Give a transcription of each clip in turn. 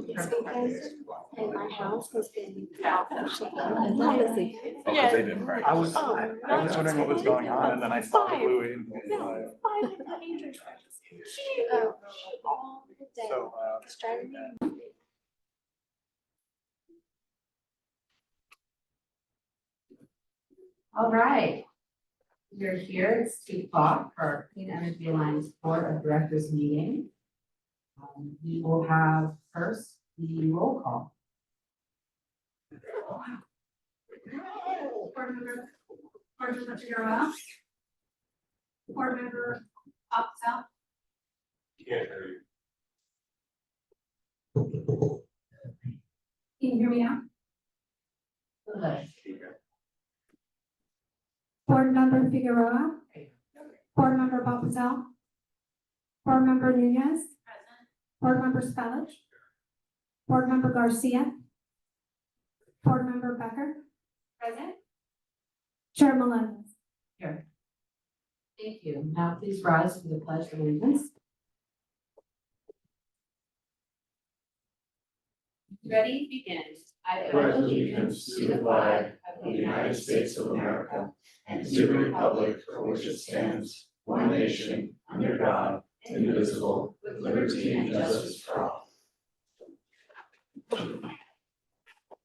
It's because in my house has been obviously. Because they didn't break. I was wondering what was going on, and then I saw the blue in. No, 5 angel stretches. She all day So, striving. All right. We're here, it's 2 o'clock for our Clean Energy Alliance Board of Directors meeting. We will have first the roll call. Board Member Figueroa. Board Member Opsell. Can't hear you. Can you hear me now? Good. Board Member Figueroa. Board Member Opsell. Board Member Nunez. Board Member Spellich. Board Member Garcia. Board Member Becker. Present. Chair Melendez. Here. Thank you. Now please rise for the Pledge of Allegiance. Ready, begin. I pledge allegiance to the flag of the United States of America and to the republic for which it stands, one nation, under God, indivisible, with liberty and justice for all.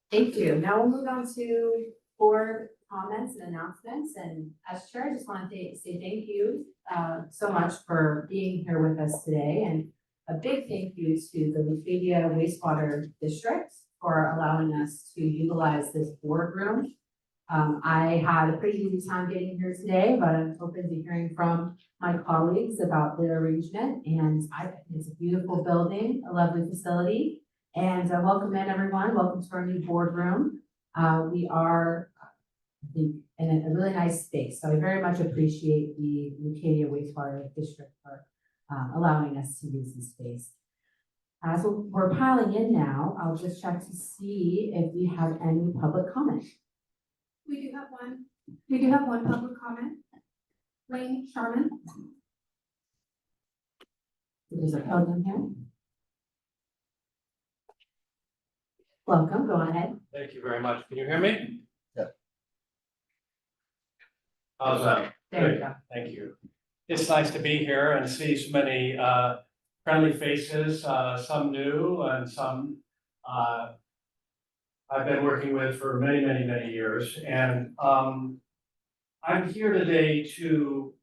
Thank you. Now we'll move on to board comments and announcements. And as chair, I just want to say thank you so much for being here with us today. And a big thank you to the Leucadia Wastewater District for allowing us to utilize this boardroom. I had a pretty easy time getting here today, but I'm open to hearing from my colleagues about the arrangement. And I think it's a beautiful building, a lovely facility. And welcome in everyone, welcome to our new boardroom. We are, I think, in a really nice space. So I very much appreciate the Leucadia Wastewater District for allowing us to use this space. As we're piling in now, I'll just check to see if we have any public comment. We do have one. We do have one public comment. Lane Sharman. There's a podium here. Welcome, go ahead. Thank you very much. Can you hear me? Yeah. How's that? There you go. Thank you. It's nice to be here and see so many friendly faces, some new and some I've been working with for many, many, many years. And I'm here today to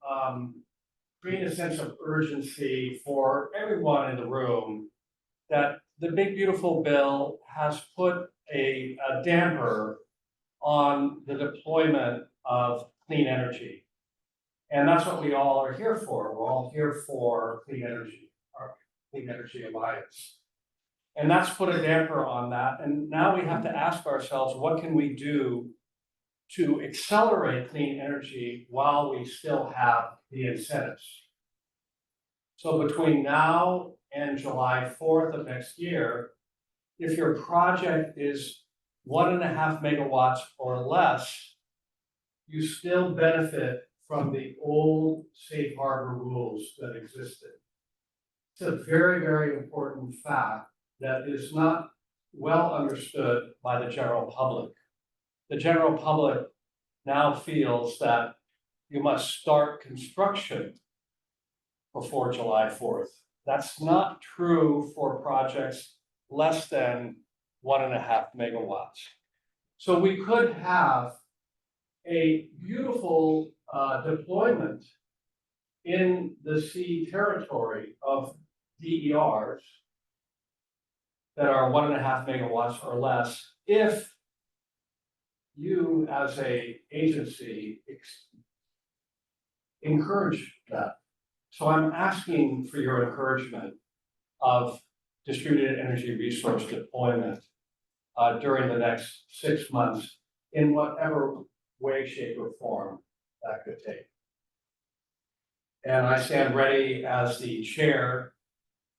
create a sense of urgency for everyone in the room that the big beautiful bill has put a damper on the deployment of clean energy. And that's what we all are here for. We're all here for clean energy, our Clean Energy Alliance. And that's put a damper on that. And now we have to ask ourselves, what can we do to accelerate clean energy while we still have the incentives? So between now and July 4th of next year, if your project is 1.5 megawatts or less, you still benefit from the old safe harbor rules that existed. It's a very, very important fact that is not well understood by the general public. The general public now feels that you must start construction before July 4th. That's not true for projects less than 1.5 megawatts. So we could have a beautiful deployment in the sea territory of DERs that are 1.5 megawatts or less if you as a agency encourage that. So I'm asking for your encouragement of distributed energy resource deployment during the next 6 months in whatever way, shape, or form that could take. And I stand ready as the chair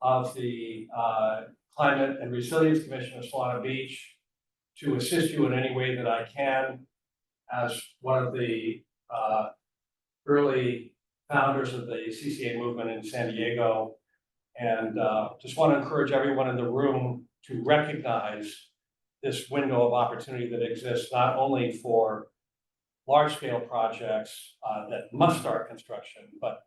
of the Climate and Resilience Commission of Solana Beach to assist you in any way that I can as one of the early founders of the CCA movement in San Diego. And just want to encourage everyone in the room to recognize this window of opportunity that exists not only for large-scale projects that must start construction, but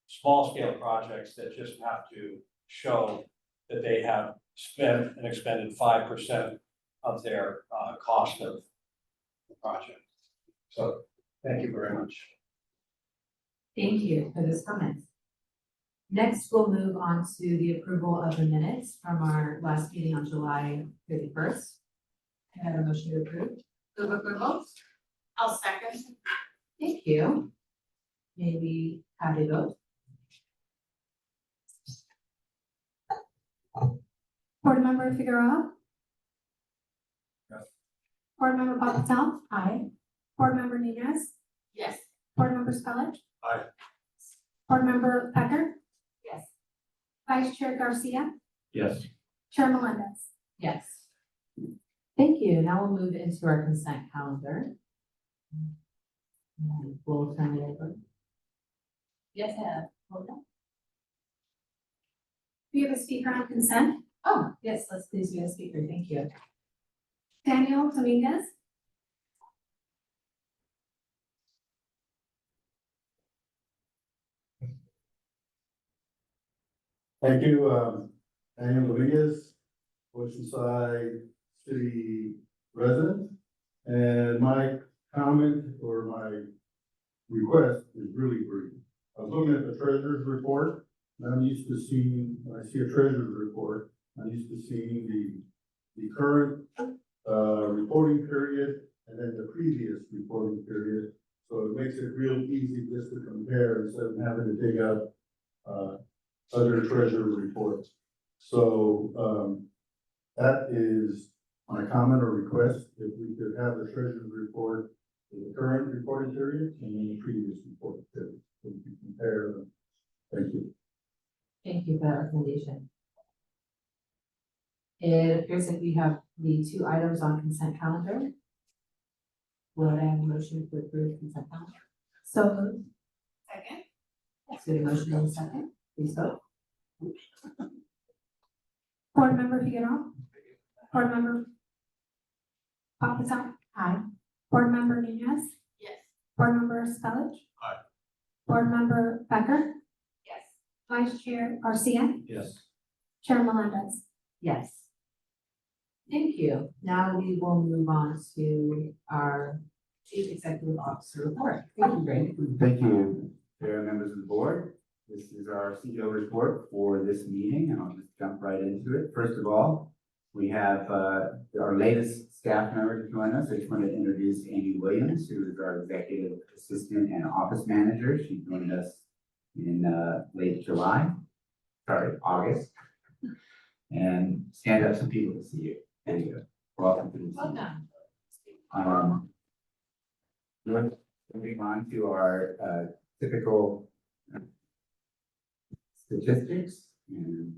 small-scale projects that just have to show that they have spent and expended 5% of their cost of the project. So thank you very much. Thank you for this comment. Next, we'll move on to the approval of the minutes from our last meeting on July 31st. Can I have a motion to approve? Move approval. I'll second. Thank you. May we have a vote? Board Member Figueroa. Yes. Board Member Patel. Aye. Board Member Nunez. Yes. Board Member Spellich. Aye. Board Member Becker. Yes. Vice Chair Garcia. Yes. Chair Melendez. Yes. Thank you. Now we'll move into our consent calendar. And we'll turn it over. Yes, I have. Hold on. We have a speaker on consent. Oh, yes, let's please be a speaker. Thank you. Daniel Dominguez. Thank you, Daniel Dominguez, Oceanside City resident. And my comment or my request is really brief. I was looking at the treasurer's report, and I'm used to seeing, when I see a treasurer's report, I'm used to seeing the current reporting period and then the previous reporting period. So it makes it real easy just to compare instead of having to dig up other treasurer reports. So that is my comment or request, if we could have the treasurer's report for the current reporting period and then the previous reporting period, so we can compare them. Thank you. Thank you for that recommendation. It appears that we have the two items on consent calendar. Will I have a motion to approve consent calendar? So moved. Second. So the motion in a second, please vote. Board Member Figueroa. Board Member Patel. Aye. Board Member Nunez. Yes. Board Member Spellich. Aye. Board Member Becker. Yes. Vice Chair Garcia. Yes. Chair Melendez. Yes. Thank you. Now we will move on to our Chief Executive Officer report. Thank you, Greg. Thank you, Chair and members of the board. This is our CEO report for this meeting, and I'll just jump right into it. First of all, we have our latest staff member to join us. I just want to introduce Amy Williams, who is our executive assistant and office manager. She joined us in late August. And stand up so people can see you. There you go. Welcome to the team. Welcome. Moving on to our typical statistics. And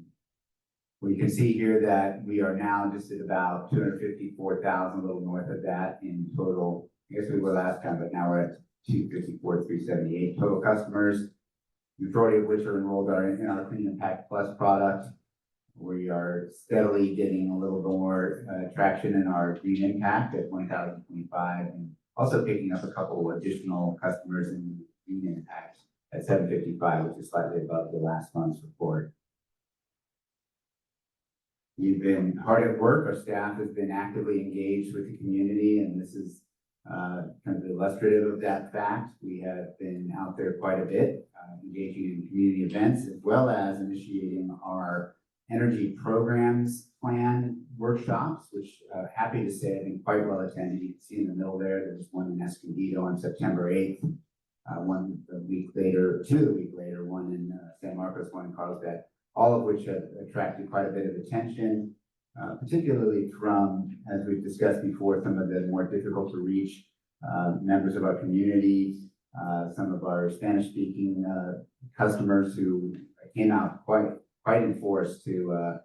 we can see here that we are now just at about 254,000, a little north of that in total. I guess we were last time, but now we're at 254,378 total customers, majority of which are enrolled in our Clean Impact Plus product. We are steadily getting a little more traction in our Green Impact at 1,025, and also picking up a couple of additional customers in Green Impact at 755, which is slightly above the last month's report. We've been hard at work. Our staff has been actively engaged with the community, and this is kind of illustrative of that fact. We have been out there quite a bit, engaging in community events, as well as initiating our energy programs plan workshops, which happy to say have been quite well attended. You can see in the middle there's one in Escondido on September 8th, one a week later, one in San Marcos, one in Carlsbad, all of which have attracted quite a bit of attention, particularly from, as we've discussed before, some of the more difficult to reach members of our community, some of our Spanish-speaking customers who came out quite in force to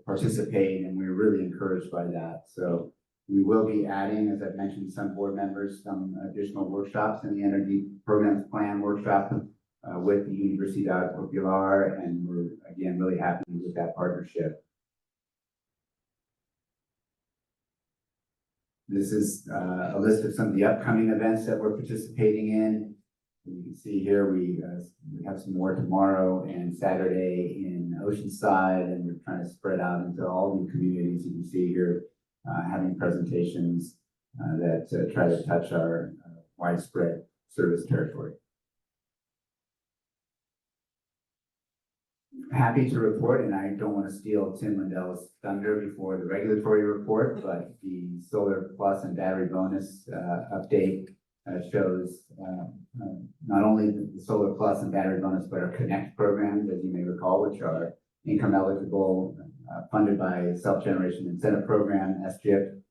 participate, and we're really encouraged by that. So we will be adding, as I've mentioned, some board members, some additional workshops in the energy programs plan workshop with the Universidad Popular, and we're again really happy with that partnership. This is a list of some of the upcoming events that we're participating in. You can see here, we have some more tomorrow and Saturday in Oceanside, and we're trying to spread out into all the communities. You can see here, having presentations that try to touch our widespread service territory. Happy to report, and I don't want to steal Tim Lindell's thunder before the regulatory report, but the Solar Plus and Battery Bonus update shows not only the Solar Plus and Battery Bonus, but our Connect programs, as you may recall, which are income eligible, funded by Self-Generation Incentive Program, SGIP.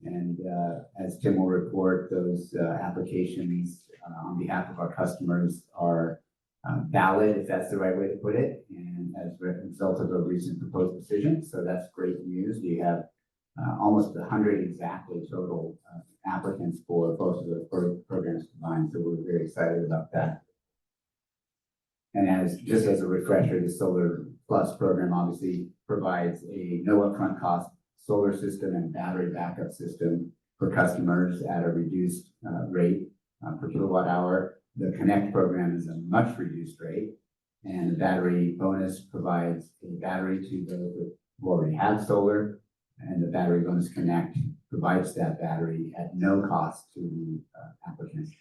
And as Tim will report, those applications on behalf of our customers are valid, if that's the right way to put it, and as a result of a recent proposed decision. So that's great news. We have almost 100 exactly total applicants for both of those programs combined. So we're very excited about that. And just as a refresher, the Solar Plus program obviously provides a no upfront cost solar system and battery backup system for customers at a reduced rate per kilowatt hour. The Connect program is a much reduced rate, and the battery bonus provides a battery to those who already have solar, and the Battery Bonus Connect provides that battery at no cost to the applicants.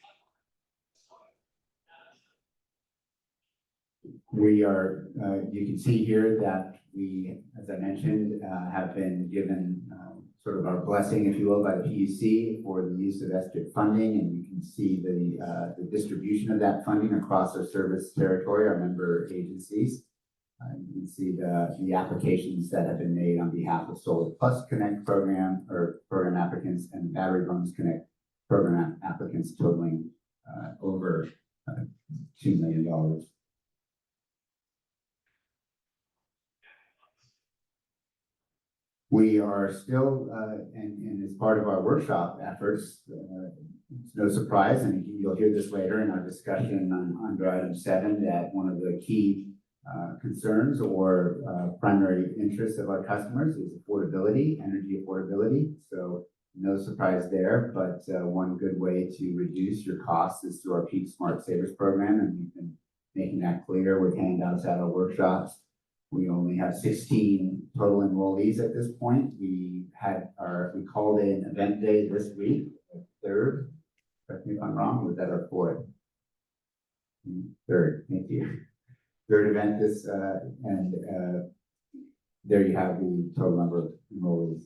We are, you can see here that we, as I mentioned, have been given sort of our blessing, if you will, by the PUC for the use of SGIP funding, and you can see the distribution of that funding across our service territory, our member agencies. You can see the applications that have been made on behalf of Solar Plus Connect program or program applicants and Battery Bonus Connect program applicants totaling over $2 million. We are still, and as part of our workshop efforts, it's no surprise, and you'll hear this later in our discussion under item 7, that one of the key concerns or primary interests of our customers is affordability, energy affordability. So no surprise there, but one good way to reduce your costs is through our Peak Smart Savers program, and we've been making that clear with handouts at our workshops. We only have 16 total enrollees at this point. We called in event day this week, third. Correct me if I'm wrong, or was that our fourth? Third, thank you. Third event this, and there you have the total number of enrollees.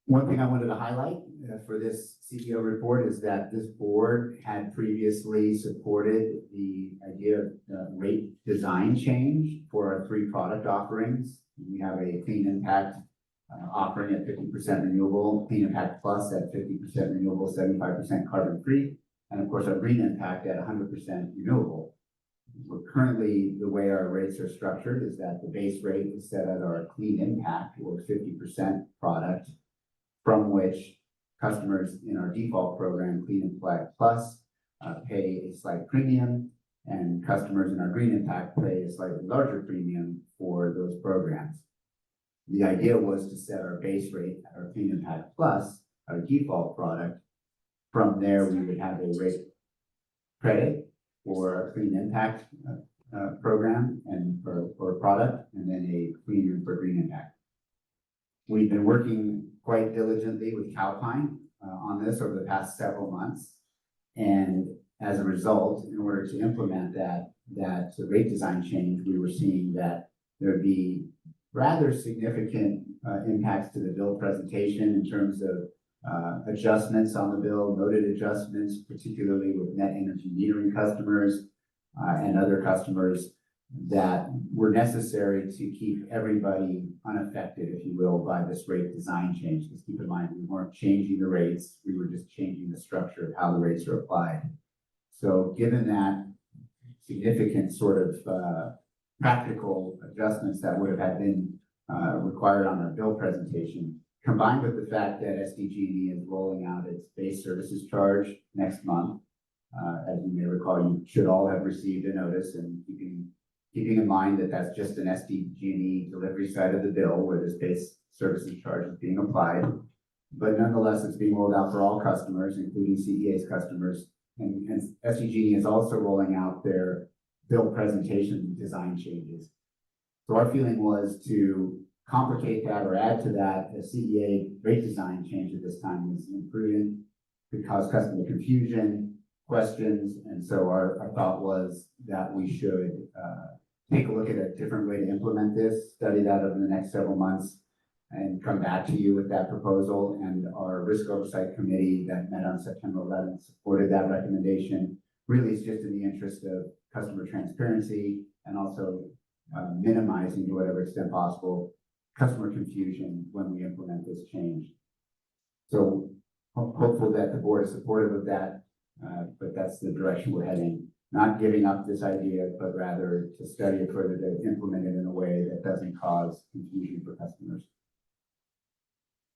One thing I wanted to highlight for this CEO report is that this board had previously supported the idea of rate design change for our 3 product offerings. We have a Clean Impact offering at 50% renewable, Clean Impact Plus at 50% renewable, 75% carbon free, and of course our Green Impact at 100% renewable. We're currently, the way our rates are structured is that the base rate is set at our Clean Impact or 50% product, from which customers in our default program, Clean Impact Plus, pay a slight premium, and customers in our Green Impact pay a slightly larger premium for those programs. The idea was to set our base rate at our Clean Impact Plus, our default product. From there, we would have a rate credit for our Clean Impact program and for product, and then a premium for Green Impact. We've been working quite diligently with Calpine on this over the past several months. And as a result, in order to implement that rate design change, we were seeing that there'd be rather significant impacts to the bill presentation in terms of adjustments on the bill, noted adjustments, particularly with net energy metering customers and other customers that were necessary to keep everybody unaffected, if you will, by this rate design change. Because keep in mind, we weren't changing the rates, we were just changing the structure of how the rates are applied. So given that significant sort of practical adjustments that would have been required on our bill presentation, combined with the fact that SDG&E is rolling out its base services charge next month, as you may recall, you should all have received a notice, and keeping keeping in mind that that's just an SDG&E delivery side of the bill where this base services charge is being applied. But nonetheless, it's being rolled out for all customers, including CEA's customers. And SDG&E is also rolling out their bill presentation design changes. So our feeling was to complicate that or add to that a CEA rate design change at this time was imprudent, could cause customer confusion, questions, and so our thought was that we should take a look at a different way to implement this, study that over the next several months, and come back to you with that proposal. And our risk oversight committee that met on September 11th supported that recommendation. Really, it's just in the interest of customer transparency and also minimizing to whatever extent possible customer confusion when we implement this change. So hopeful that the board is supportive of that, but that's the direction we're heading. Not giving up this idea, but rather to study it further, to implement it in a way that doesn't cause confusion for customers.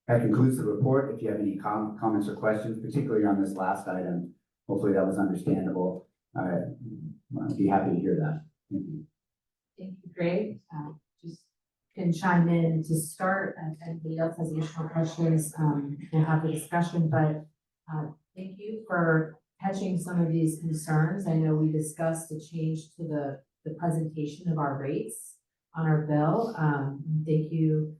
That concludes the report. If you have any comments or questions, particularly on this last item, hopefully that was understandable. I'd be happy to hear that. Thank you. Thank you, Greg. Just can chime in to start, and if anybody else has additional questions, we'll have the discussion, but thank you for catching some of these concerns. I know we discussed a change to the presentation of our rates on our bill. Thank you,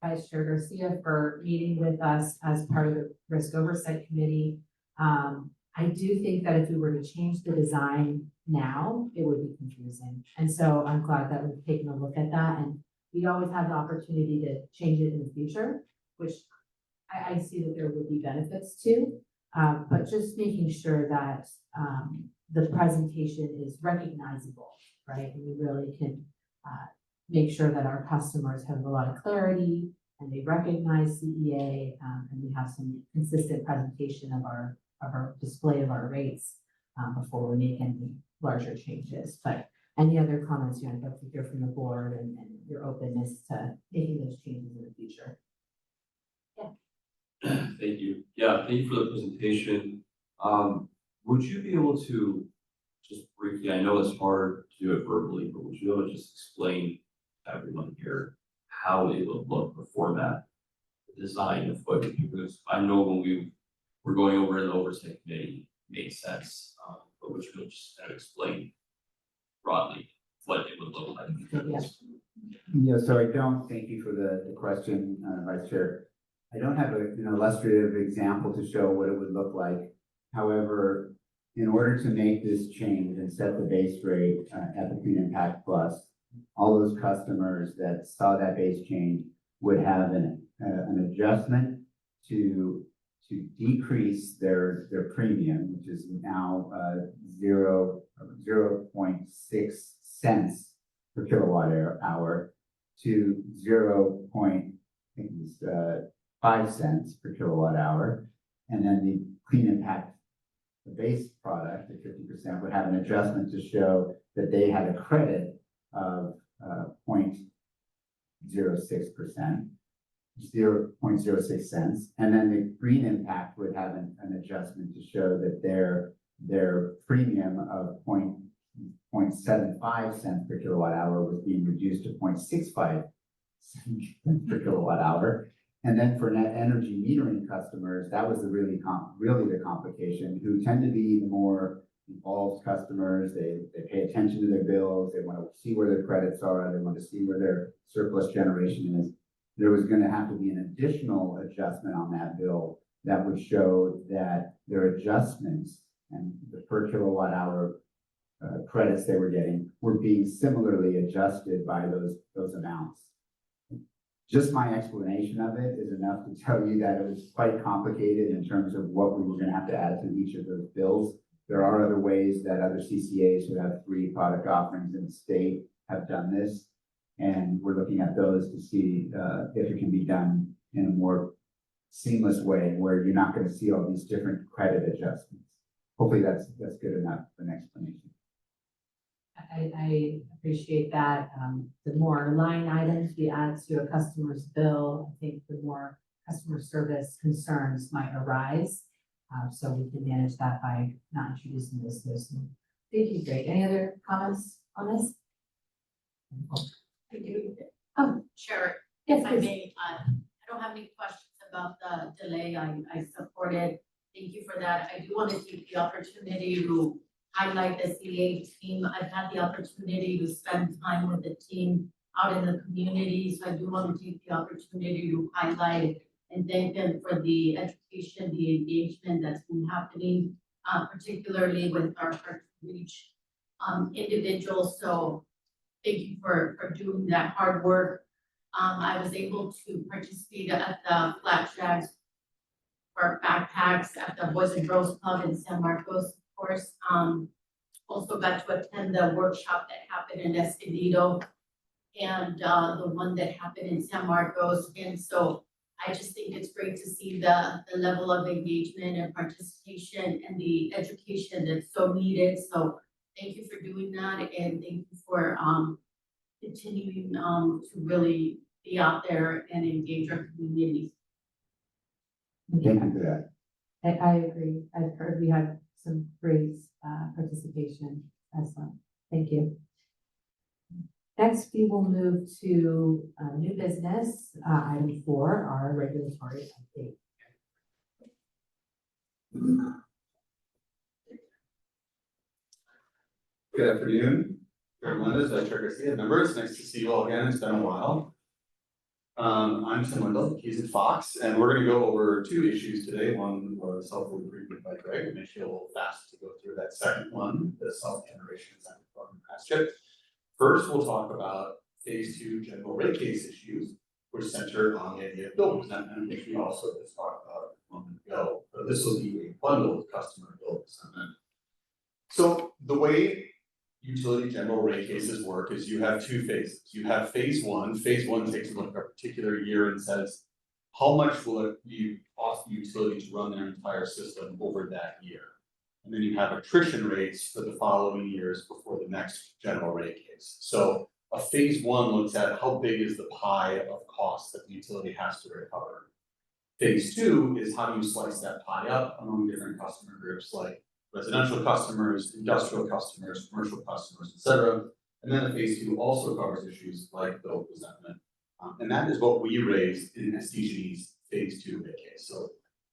Vice Chair Garcia, for meeting with us as part of the Risk Oversight Committee. I do think that if we were to change the design now, it would be confusing. And so I'm glad that we've taken a look at that, and we always have the opportunity to change it in the future, which I see that there would be benefits to, but just making sure that the presentation is recognizable, right? And we really can make sure that our customers have a lot of clarity and they recognize CEA, and we have some consistent presentation of our display of our rates before we make any larger changes. But any other comments you want to hear from the board and your openness to making those changes in the future? Yeah. Thank you. Yeah, thank you for the presentation. Would you be able to just briefly, I know it's hard to do it verbally, but would you be able to just explain to everyone here how it would look, the format, the design of what you do? I know when we were going over in the oversight committee, it made sense, but would you just kind of explain broadly what it would look like? Yeah, so I don't, thank you for the question, Vice Chair. I don't have an illustrative example to show what it would look like. However, in order to make this change and set the base rate at the Clean Impact Plus, all those customers that saw that base change would have an adjustment to decrease their premium, which is now 0.6 cents per kilowatt hour to 0.5 cents per kilowatt hour. And then the Clean Impact, the base product at 50%, would have an adjustment to show that they had a credit of 0.06%. 0.06 cents, and then the Green Impact would have an adjustment to show that their premium of 0.75 cents per kilowatt hour was being reduced to 0.65 cents per kilowatt hour. And then for net energy metering customers, that was really the complication, who tend to be the more involved customers. They pay attention to their bills. They want to see where their credits are. They want to see where their surplus generation is. There was going to have to be an additional adjustment on that bill that would show that their adjustments and the per kilowatt hour credits they were getting were being similarly adjusted by those amounts. Just my explanation of it is enough to tell you that it was quite complicated in terms of what we were going to have to add to each of those bills. There are other ways that other CCAs who have 3 product offerings in the state have done this. And we're looking at those to see if it can be done in a more seamless way where you're not going to see all these different credit adjustments. Hopefully that's good enough for an explanation. I appreciate that. The more line items we add to a customer's bill, I think the more customer service concerns might arise. So we can manage that by not introducing those. Thank you, Greg. Any other comments on this? I do. Chair, Yes, if I please. may, I don't have any questions about the delay. I support it. Thank you for that. I do want to take the opportunity to highlight the CA team. I've had the opportunity to spend time with the team out in the community, so I do want to take the opportunity to highlight and thank them for the education, the engagement that's been happening, particularly with our hard to reach individuals. So thank you for doing that hard work. I was able to participate at the Flapjacks for backpacks at the Boys and Girls Club in San Marcos, of course. Also got to attend the workshop that happened in Escondido and the one that happened in San Marcos. And so I just think it's great to see the level of engagement and participation and the education that's so needed. So thank you for doing that, and thank you for continuing to really be out there and engage our communities. Thank you for that. I agree. I've heard we had some great participation as well. Thank you. Next, we will move to new business, item 4, our regulatory update. Good afternoon, Chair Vice Chair Garcia, members, nice to see you all again, it's been a while. I'm Tim Wendell, Keys and Fox, and we're gonna go over 2 issues today. One was helpfully briefed by Greg, it may feel a little fast to go through that second one, the self-generation incentive program pasture. First, we'll talk about phase 2 general rate case issues, which center on the idea of bill presentment, which we also just talked about a moment ago. But this will be a bundled customer bill presentment. So the way utility general rate cases work is you have 2 phases. You have phase 1. Phase 1 takes a look at a particular year and says, how much will it cost the utility to run their entire system over that year? And then you have attrition rates for the following years before the next general rate case. So a phase 1 looks at how big is the pie of costs that the utility has to recover. Phase 2 is how do you slice that pie up among different customer groups like residential customers, industrial customers, commercial customers, et cetera. And then the phase 2 also covers issues like bill presentment. And that is what we raised in SDG's phase 2 rate case. So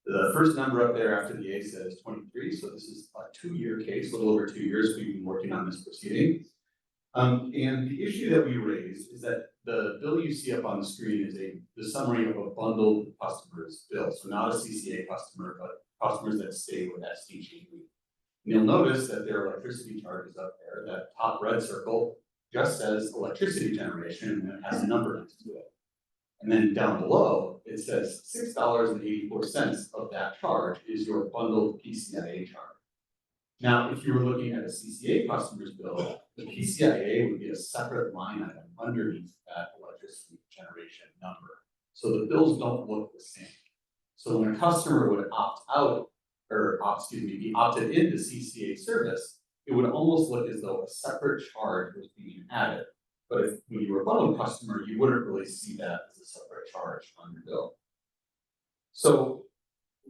the first number up there after the A says 23, so this is a 2-year case, a little over 2 years we've been working on this proceeding. And the issue that we raised is that the bill you see up on the screen is the summary of a bundled customer's bill. So not a CCA customer, but customers that stay with SDG. You'll notice that there are electricity charges up there. That top red circle just says electricity generation and it has a number next to it. And then down below, it says $6.84 of that charge is your bundled PCIA charge. Now, if you were looking at a CCA customer's bill, the PCIA would be a separate line item underneath that electricity generation number. So the bills don't look the same. So when a customer would opt out, or be opted into CCA service, it would almost look as though a separate charge was being added. But if when you were a bundled customer, you wouldn't really see that as a separate charge on your bill. So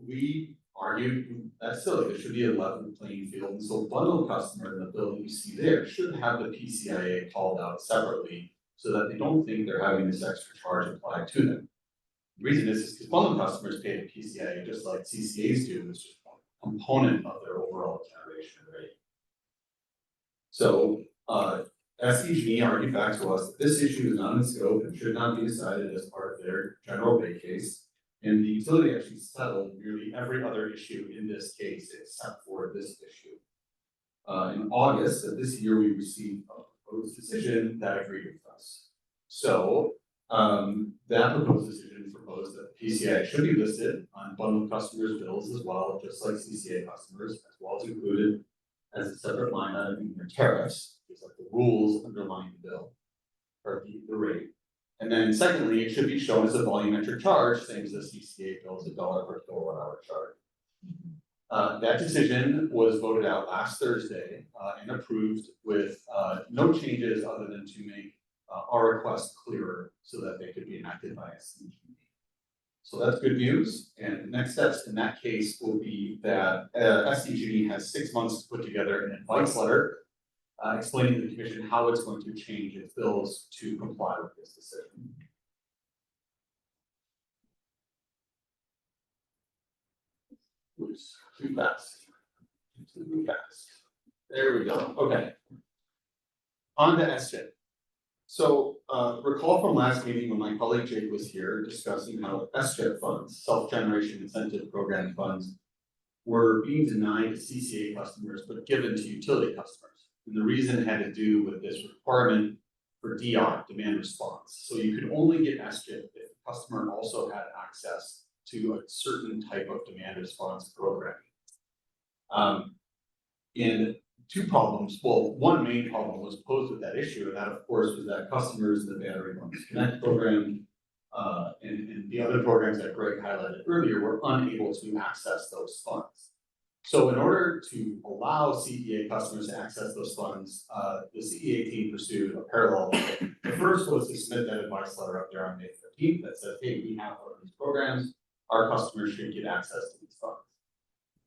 we argued that's silly, there should be a level playing field. And so bundled customer in the bill that you see there should have the PCIA called out separately so that they don't think they're having this extra charge applied to them. The reason is because bundled customers pay the PCIA just like CCAs do, it's just one component of their overall generation rate. So SDG argued back to us that this issue is not in scope and should not be decided as part of their general rate case. And the utility actually settled nearly every other issue in this case except for this issue. In August of this year, we received a proposed decision that agreed with us. So that proposed decision proposed that PCI should be listed on bundled customers' bills as well, just like CCA customers, as well as included as a separate line item in their tariffs, just like the rules underlying the bill or the rate. And then secondly, it should be shown as a volumetric charge, same as the CCA bill is $1 per kilowatt hour charge. That decision was voted out last Thursday and approved with no changes other than to make our request clearer so that they could be enacted by SDG. So that's good news. And next steps in that case will be that SDG has 6 months to put together an advice letter explaining to the commission how it's going to change its bills to comply with this decision. Oops, too fast. Too fast. There we go. Okay. On to SJIT. So recall from last meeting when my colleague Jake was here discussing how SJIT funds, self-generation incentive program funds, were being denied to CCA customers but given to utility customers. And the reason it had to do with this requirement for DR, demand response. So you could only get SJIT if the customer also had access to a certain type of demand response programming. In two problems, well, one main problem was posed with that issue, and that of course was that customers in the Battery Bonus Connect program and the other programs that Greg highlighted earlier were unable to access those funds. So in order to allow CEA customers to access those funds, the CEA team pursued a parallel. The first was to submit that advice letter up there on May 15th that said, hey, we have one of these programs, our customers should get access to these funds.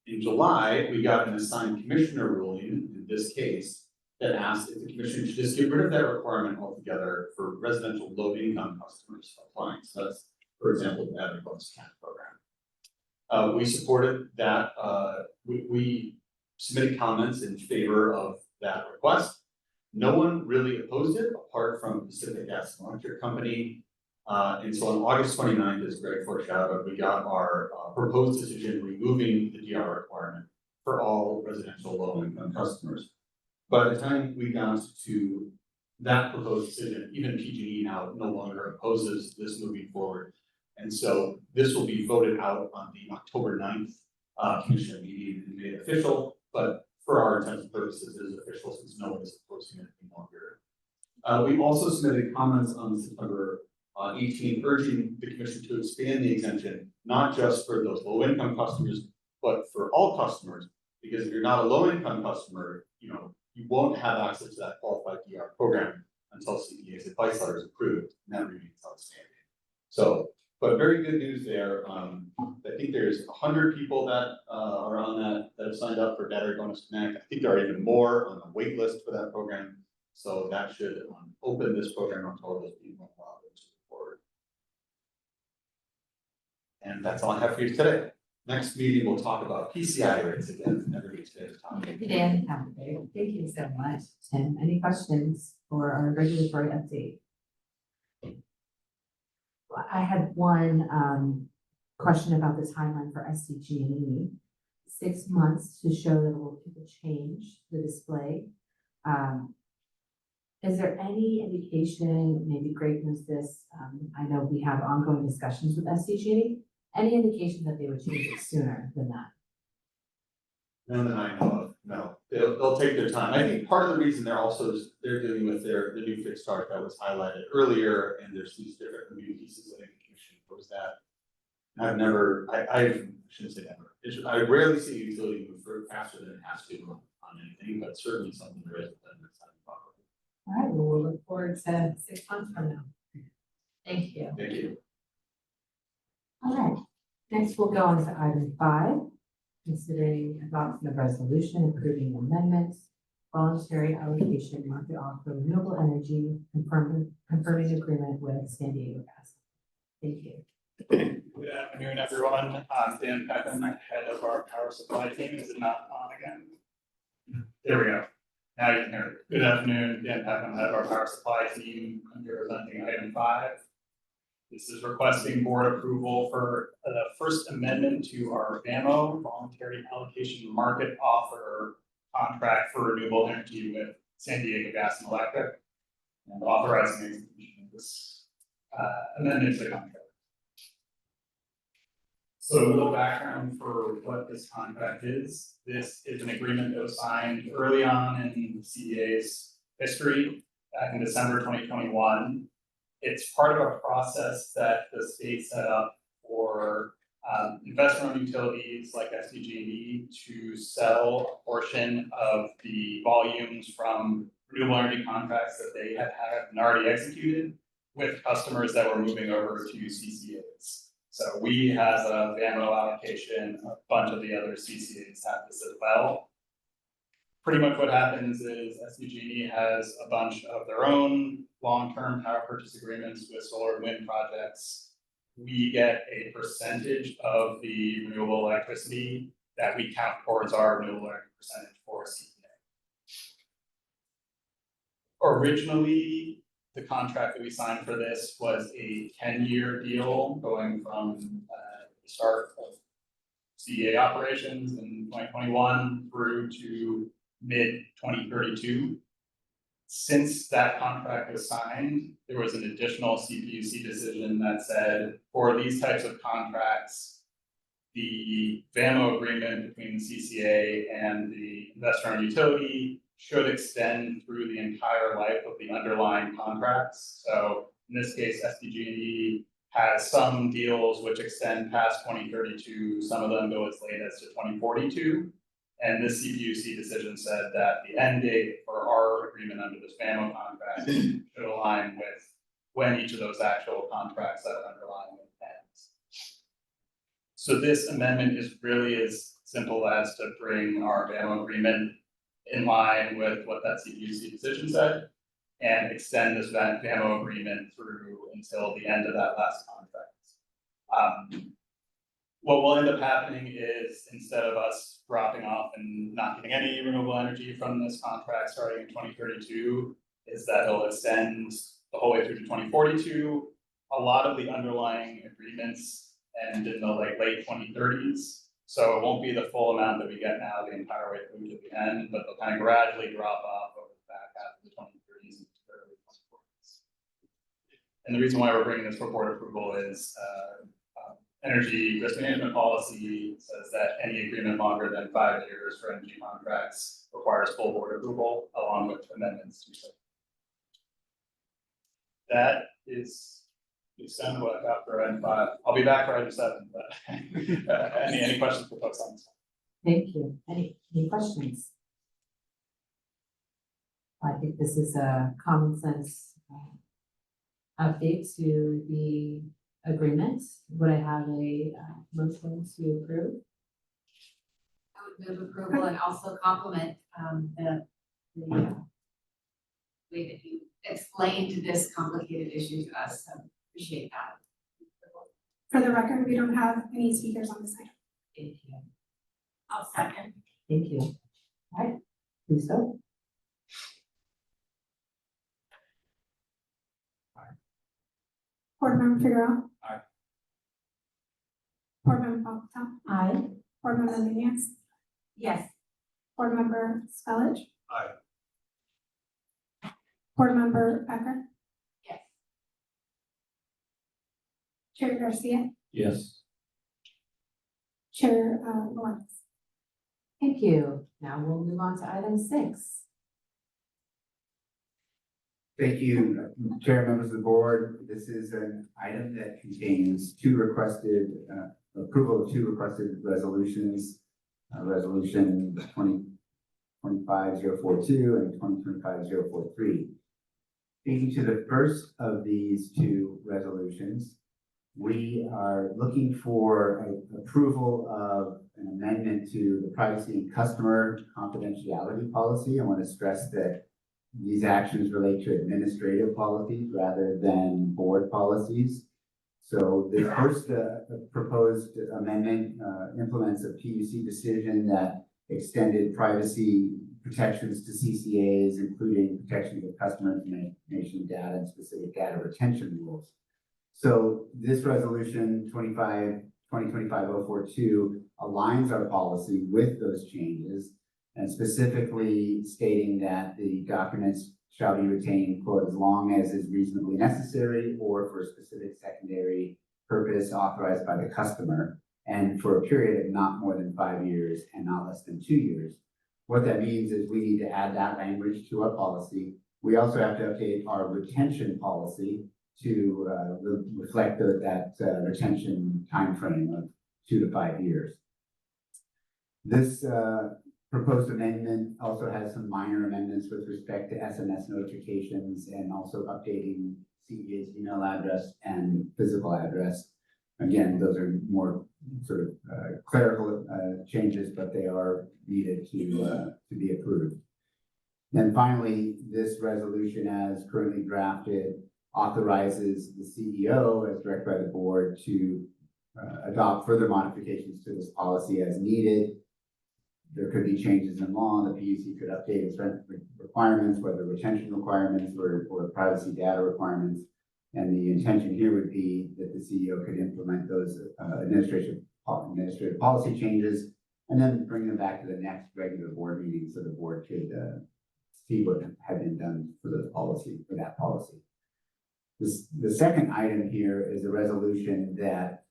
In July, we got an assigned commissioner ruling in this case that asked if the commission should just get rid of that requirement altogether for residential low income customers applying. So that's, for example, the Battery Bonus Connect program. We supported that. We submitted comments in favor of that request. No one really opposed it apart from Pacific Gas and Electric Company. And so on August 29th, as Greg foreshadowed, we got our proposed decision removing the DR requirement for all residential low-income customers. By the time we got to that proposed decision, even PG&E now no longer opposes this moving forward. And so this will be voted out on the October 9th commission meeting and made official, but for our intents and purposes, it is official since no one is opposing it any longer. We also submitted comments on September 18, urging the commission to expand the exemption, not just for those low-income customers, but for all customers, because if you're not a low-income customer, you won't have access to that qualified DR program until CEA's advice letter is approved, and that remains outstanding. So, but very good news there. I think there's 100 people that are on that have signed up for Battery Bonus Connect. I think there are even more on the wait list for that program. So that should open this program up to all those people forward. And that's all I have for you today. Next meeting, we'll talk about PCI rates again. Everybody's favorite topic. Good day and have a day. Thank you so much, Tim. Any questions for our regulatory update? Well, I had one question about the timeline for SDG&E. 6 months to show that we'll change the display. Is there any indication, maybe Greg knows this, I know we have ongoing discussions with SDG&E, any indication that they would change it sooner than that? None that I know of, no. They'll take their time. I think part of the reason they're dealing with the new fixed charge that was highlighted earlier, and there's these different moving pieces that the commission was that. I shouldn't say never. I rarely see a utility move faster than it has to on anything, but certainly something there is within this time. All right, well, we'll look forward to 6 months from now. Thank you. Thank you. All right, next we'll go on to item 5, considering adoption of resolution approving amendments, voluntary allocation market offer renewable energy, confirming agreement with San Diego Gas. Thank you. Good afternoon, everyone. I'm Dan Peckham, head of our power supply team. Is it not on again? There we go. Now you can hear it. Good afternoon, Dan Peckham, head of our power supply team. I'm here presenting item 5. This is requesting board approval for the first amendment to our VAMO, Voluntary Allocation Market Offer contract for renewable energy with San Diego Gas and Electric, and authorizing the execution of this amendment to the contract. So a little background for what this contract is. This is an agreement that was signed early on in CEA's history, back in December 2021. It's part of a process that the state set up for investor-owned utilities like SDG&E to sell a portion of the volumes from renewable energy contracts that they had already executed with customers that were moving over to CCAs. So we have a VAMO allocation, a bunch of the other CCAs have this as well. pretty much what happens is SDG&E has a bunch of their own long-term power purchase agreements with solar and wind projects. We get a percentage of the renewable electricity that we count towards our renewable energy percentage for CPA. Originally, the contract that we signed for this was a 10-year deal going from the start of CEA operations in 2021 through to mid-2032. Since that contract was signed, there was an additional CPUC decision that said, for these types of contracts, the VAMO agreement between the CCA and the investor-owned utility should extend through the entire life of the underlying contracts. So in this case, SDG&E has some deals which extend past 2032, some of them go as late as to 2042. And this CPUC decision said that the end date for our agreement under this VAMO contract should align with when each of those actual contracts that are underlying it ends. So this amendment is really as simple as to bring our VAMO agreement in line with what that CPUC decision said and extend this VAMO agreement through until the end of that last contract. What will end up happening is instead of us dropping off and not getting any renewable energy from this contract starting in 2032, is that it'll extend the whole way through to 2042. A lot of the underlying agreements end in the late 2030s. So it won't be the full amount that we get now the entire way through to the end, but they'll kind of gradually drop off over the back half of the 2030s and early 2040s. And the reason why we're bringing this for board approval is energy risk management policy says that any agreement longer than 5 years for energy contracts requires full board approval along with amendments to it. That is the extent of what I got for item 5. I'll be back for item 7, but any questions for folks on this? Thank you. Any questions? I think this is a common sense update to the agreement. Would I have a motion to approve? I would move approval and also compliment the way that you explained this complicated issue to us, so appreciate that. For the record, we don't have any speakers on this item. Thank you. I'll second. Thank you. All right, please go. Board Member Figueroa. Aye. Board Member Patel. Aye. Board Member Nunez. Yes. Board Member Spellich. Aye. Board Member Becker. Yes. Chair Garcia. Yes. Chair Lawrence. Thank you. Now we'll move on to item 6. Thank you, Chair, members of the board. This is an item that contains approval of two requested resolutions. Resolution 2025-042 and 2025-043. Speaking to the first of these two resolutions, we are looking for approval of an amendment to the privacy and customer confidentiality policy. I want to stress that these actions relate to administrative policies rather than board policies. So the first proposed amendment implements a PUC decision that extended privacy protections to CCAs, including protections of customer information data and specific data retention rules. So this resolution 2025-042 aligns our policy with those changes, and specifically stating that the documents shall be retained, quote, as long as is reasonably necessary or for a specific secondary purpose authorized by the customer, and for a period of not more than 5 years and not less than 2 years. What that means is we need to add that language to our policy. We also have to update our retention policy to reflect that retention timeframe of 2 to 5 years. This proposed amendment also has some minor amendments with respect to SMS notifications and also updating CEA's email address and physical address. Again, those are more sort of clerical changes, but they are needed to be approved. Then finally, this resolution as currently drafted authorizes the CEO as directed by the board to adopt further modifications to this policy as needed. There could be changes in law, the PUC could update its requirements, whether retention requirements or privacy data requirements. And the intention here would be that the CEO could implement those administrative policy changes and then bring them back to the next regular board meeting so the board could see what had been done for the policy, for that policy. The second item here is a resolution that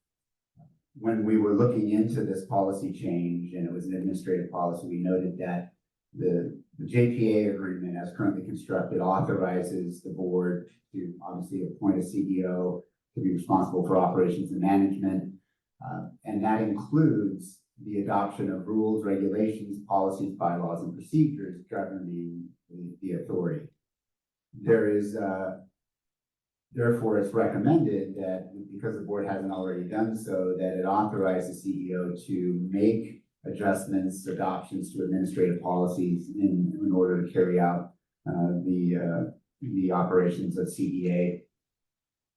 when we were looking into this policy change and it was an administrative policy, we noted that the JPA agreement as currently constructed authorizes the board to obviously appoint a CEO to be responsible for operations and management. And that includes the adoption of rules, regulations, policies, bylaws, and procedures governing the authority. There is, therefore, it's recommended that because the board hasn't already done so, that it authorize the CEO to make adjustments, adoptions to administrative policies in order to carry out the operations of CEA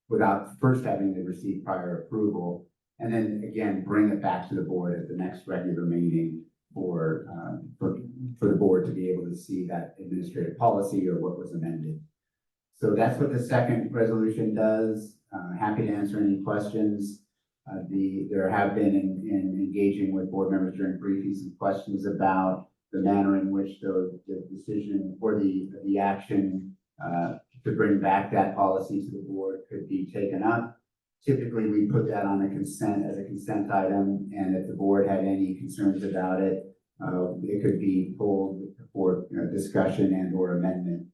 without first having to receive prior approval, and then again bring it back to the board at the next regular meeting for the board to be able to see that administrative policy or what was amended. So that's what the second resolution does. Happy to answer any questions. There have been in engaging with board members during briefings some questions about the manner in which the decision or the action to bring back that policy to the board could be taken up. Typically, we put that on a consent as a consent item, and if the board had any concerns about it, it could be pulled for discussion and or amendment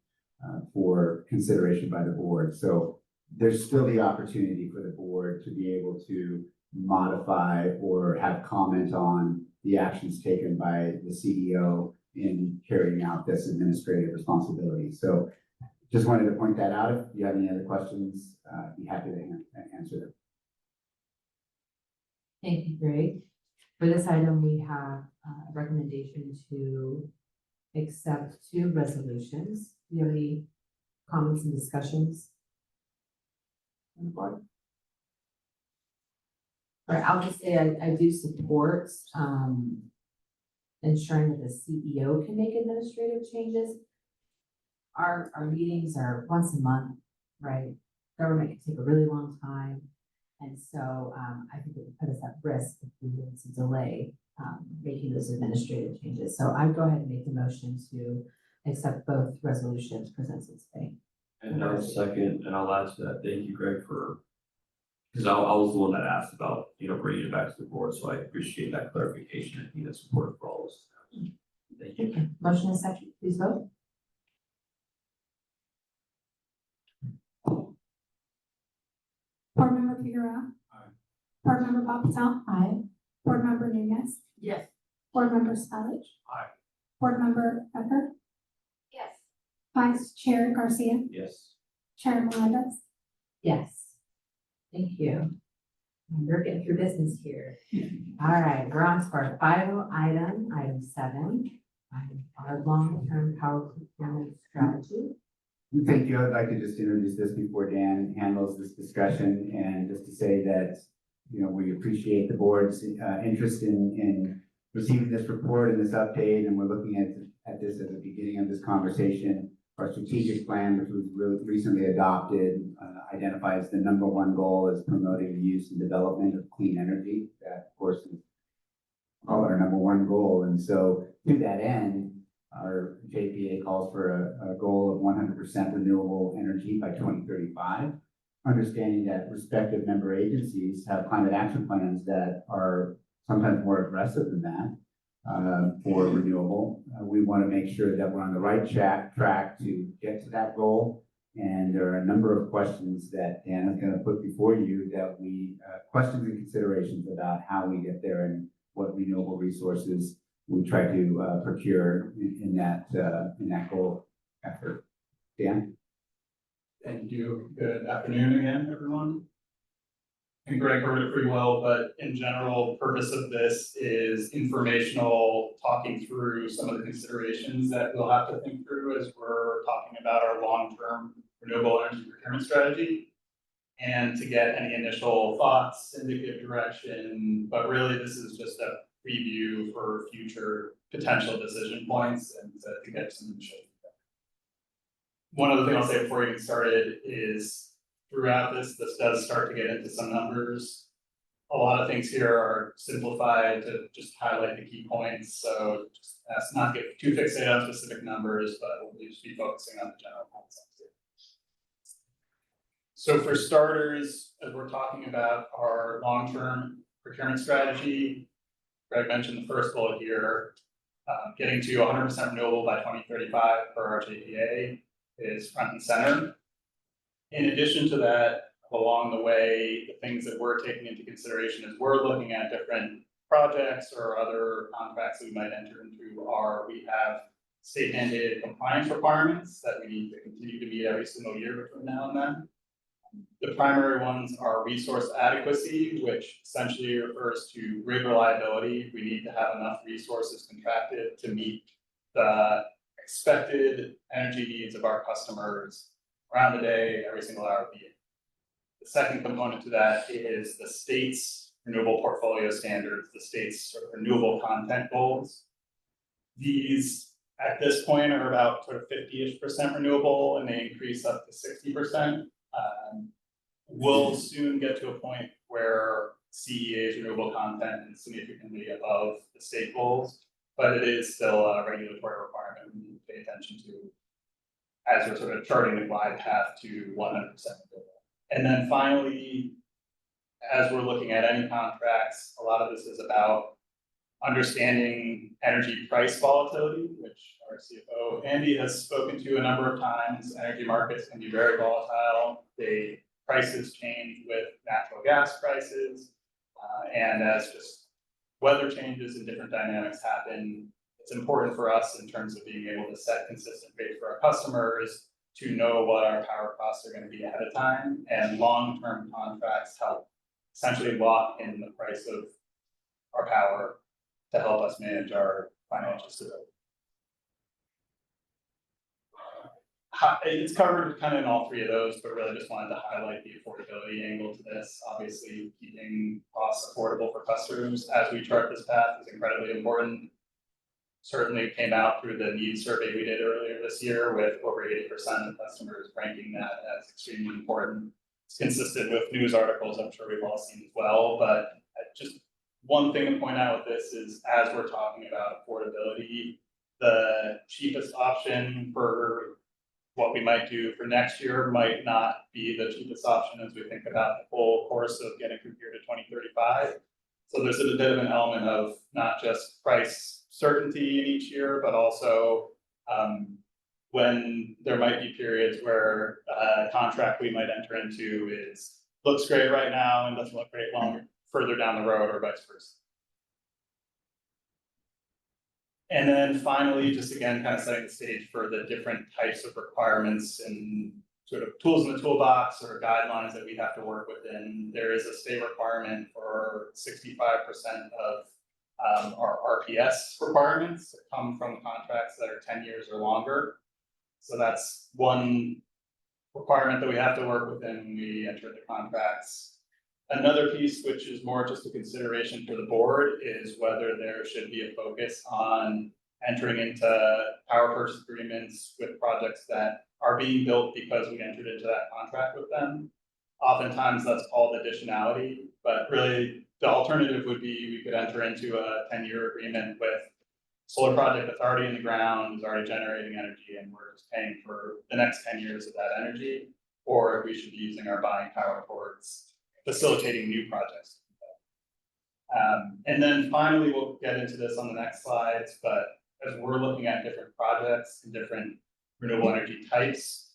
for consideration by the board. So there's still the opportunity for the board to be able to modify or have comment on the actions taken by the CEO in carrying out this administrative responsibility. So just wanted to point that out. If you have any other questions, I'd be happy to answer them. Thank you, Greg. For this item, we have a recommendation to accept two resolutions. Do you have any comments and discussions on the board? All right, I'll just say I do support ensuring that the CEO can make administrative changes. Our meetings are once a month, right? Government can take a really long time. And so I think it would put us at risk if we were to delay making those administrative changes. So I'd go ahead and make the motion to accept both resolutions presented today. And I'll second, and I'll add to that. Thank you, Greg, because I was the one that asked about, bringing it back to the board. So I appreciate that clarification. I think that's important for all of us. Thank you. Okay. Motion is second, please vote. Board Member Figueroa. Aye. Board Member Patel. Aye. Board Member Nunez. Yes. Board Member Spellich. Aye. Board Member Becker. Yes. Vice Chair Garcia. Yes. Chair Melendez. Yes. Thank you. We're getting through business here. All right, we're on to our final item, item 7, our long-term power procurement strategy. Thank you. I'd like to just introduce this before Dan handles this discussion, and just to say that, we appreciate the board's interest in receiving this report and this update, and we're looking at this at the beginning of this conversation. Our strategic plan, which was really recently adopted, identifies the #1 goal as promoting the use and development of clean energy. That, of course, is our #1 goal. And so to that end, our JPA calls for a goal of 100% renewable energy by 2035, understanding that respective member agencies have climate action plans that are sometimes more aggressive than that for renewable. We want to make sure that we're on the right track to get to that goal. And there are a number of questions that Dan is going to put before you that questions and considerations about how we get there and what renewable resources we try to procure in that goal effort. Dan? Thank you. Good afternoon again, everyone. and Greg covered it pretty well, but in general, purpose of this is informational, talking through some of the considerations that we'll have to think through as we're talking about our long-term renewable energy procurement strategy. And to get any initial thoughts, indicative direction, but really this is just a preview for future potential decision points and to get some initial feedback. One other thing I'll say before we get started is throughout this does start to get into some numbers. A lot of things here are simplified to just highlight the key points, so just ask not to get too fixated on specific numbers, but we'll just be focusing on the general concepts here. So for starters, as we're talking about our long-term procurement strategy, Greg mentioned the first bullet here, getting to 100% renewable by 2035 for our JPA is front and center. In addition to that, along the way, the things that we're taking into consideration as we're looking at different projects or other contracts that we might enter into are, we have state mandated compliance requirements that we need to continue to meet every single year between now and then. The primary ones are resource adequacy, which essentially refers to grid reliability. We need to have enough resources contracted to meet the expected energy needs of our customers around the day, every single hour of the year. The second component to that is the state's renewable portfolio standards, the state's sort of renewable content goals. These, at this point, are about sort of 50-ish% renewable, and they increase up to 60%. We'll soon get to a point where CEA's renewable content is significantly above the state goals, but it is still a regulatory requirement we need to pay attention to as we're sort of charting the glide path to 100% renewable. And then finally, as we're looking at any contracts, a lot of this is about understanding energy price volatility, which our CFO Andy has spoken to a number of times. Energy markets can be very volatile. Prices change with natural gas prices, and as just weather changes and different dynamics happen, it's important for us in terms of being able to set consistent rates for our customers to know what our power costs are going to be ahead of time, and long-term contracts help essentially lock in the price of our power to help us manage our financial stability. It's covered kind of in all three of those, but really just wanted to highlight the affordability angle to this. Obviously, keeping costs affordable for customers as we chart this path is incredibly important. Certainly came out through the needs survey we did earlier this year with over 80% of customers ranking that as extremely important. It's consistent with news articles I'm sure we've all seen as well, but just one thing to point out with this is as we're talking about affordability, the cheapest option for what we might do for next year might not be the cheapest option as we think about the full course of getting from here to 2035. So there's a bit of an element of not just price certainty in each year, but also when there might be periods where a contract we might enter into looks great right now and doesn't look great further down the road, or vice versa. And then finally, just again, kind of setting the stage for the different types of requirements and sort of tools in the toolbox or guidelines that we have to work within. There is a state requirement for 65% of our RPS requirements that come from contracts that are 10 years or longer. So that's one requirement that we have to work within when we enter the contracts. Another piece, which is more just a consideration for the board, is whether there should be a focus on entering into power purchase agreements with projects that are being built because we entered into that contract with them. Oftentimes that's called additionality, but really the alternative would be we could enter into a 10-year agreement with a solar project that's already in the ground, is already generating energy, and we're just paying for the next 10 years of that energy, or if we should be using our buying power towards facilitating new projects. And then finally, we'll get into this on the next slides, but as we're looking at different projects and different renewable energy types,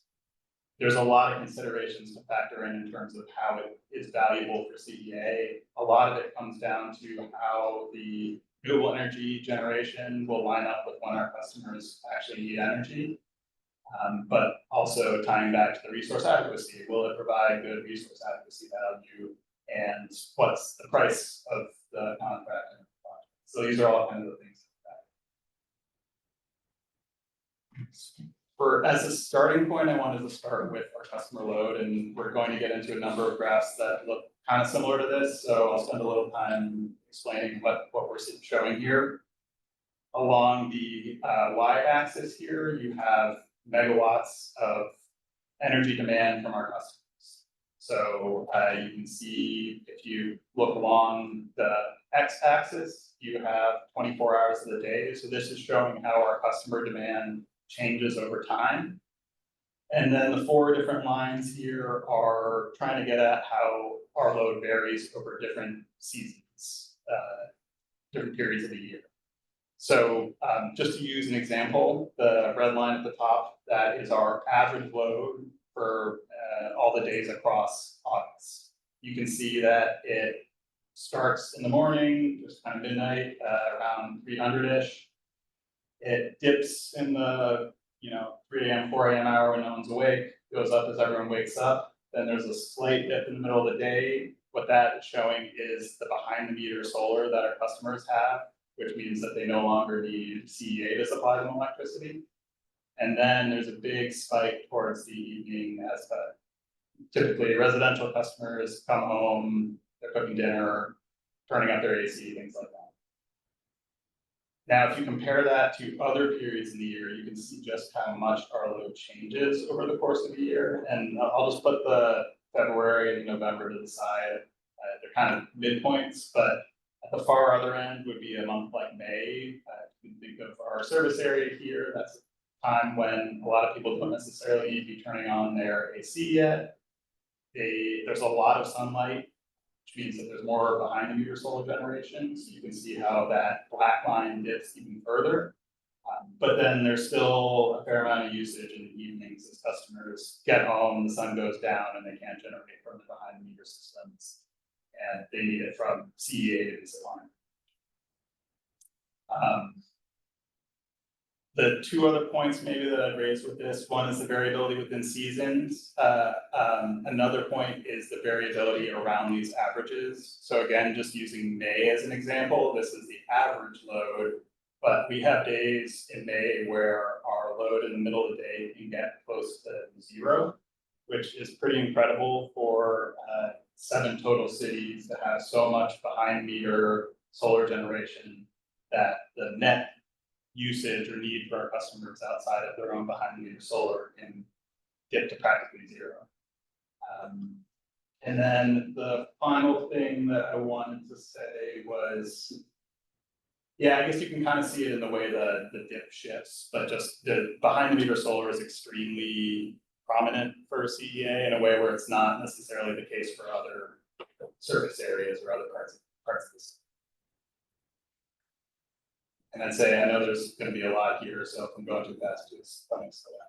there's a lot of considerations to factor in terms of how it is valuable for CEA. A lot of it comes down to how the renewable energy generation will line up with when our customers actually need energy. But also tying back to the resource adequacy, will it provide good resource adequacy value and what's the price of the contract. So these are all kind of the things. As a starting point, I wanted to start with our customer load, and we're going to get into a number of graphs that look kind of similar to this, so I'll spend a little time explaining what we're showing here. Along the y-axis here, you have megawatts of energy demand from our customers. So you can see if you look along the x-axis, you have 24 hours of the day. So this is showing how our customer demand changes over time. And then the 4 different lines here are trying to get at how our load varies over different seasons, different periods of the year. So just to use an example, the red line at the top, that is our average load for all the days across August. You can see that it starts in the morning, just kind of midnight, around 300-ish. It dips in the 3 a.m., 4 a.m. hour when no one's awake, goes up as everyone wakes up. Then there's a slight dip in the middle of the day. What that is showing is the behind the meter solar that our customers have, which means that they no longer need CEA to supply them electricity. And then there's a big spike towards the evening as typically residential customers come home, they're cooking dinner, turning up their AC, things like that. Now, if you compare that to other periods in the year, you can see just how much our load changes over the course of the year. And I'll just put the February and November to the side. They're kind of midpoints, but at the far other end would be a month like May. You can think of our service area here. That's a time when a lot of people don't necessarily need to be turning on their AC yet. There's a lot of sunlight, which means that there's more behind the meter solar generation. So you can see how that black line dips even further. But then there's still a fair amount of usage in the evenings as customers get home, the sun goes down, and they can't generate from the behind the meter systems. And they need it from CEA to be supplying. The 2 other points maybe that I'd raise with this, one is the variability within seasons. Another point is the variability around these averages. So again, just using May as an example, this is the average load, but we have days in May where our load in the middle of the day can get close to 0, which is pretty incredible for 7 total cities that have so much behind meter solar generation that the net usage or need for our customers outside of their own behind the meter solar can get to practically 0. And then the final thing that I wanted to say was, yeah, I guess you can kind of see it in the way the dip shifts, but just the behind the meter solar is extremely prominent for CEA in a way where it's not necessarily the case for other surface areas or other parts of the system. And I'd say, I know there's going to be a lot here, so if I'm going too fast, just let me slow down.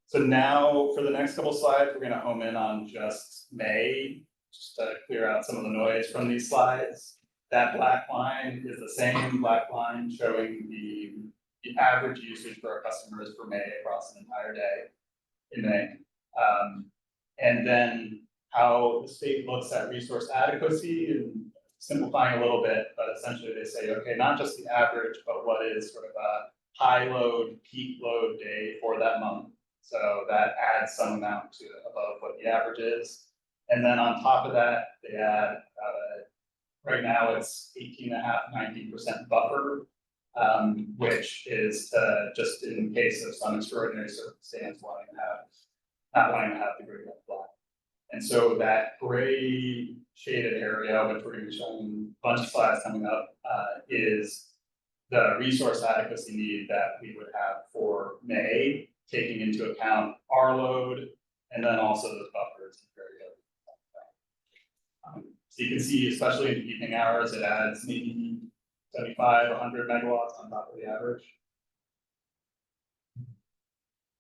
So now for the next couple slides, we're going to home in on just May, just to clear out some of the noise from these slides. That black line is the same black line showing the average usage for our customers for May across an entire day in May. And then how the state looks at resource adequacy, and simplifying a little bit, but essentially they say, okay, not just the average, but what is sort of a high load, peak load day for that month. So that adds some amount to above what the average is. And then on top of that, they add, right now it's 18.5–19% buffer, which is just in case of some extraordinary circumstance not wanting to have the grid get flat. And so that gray shaded area, which we're going to be showing a bunch of slides coming up, is the resource adequacy need that we would have for May, taking into account our load, and then also those buffers and variability. So you can see, especially in the evening hours, it adds maybe 75, 100 megawatts on top of the average.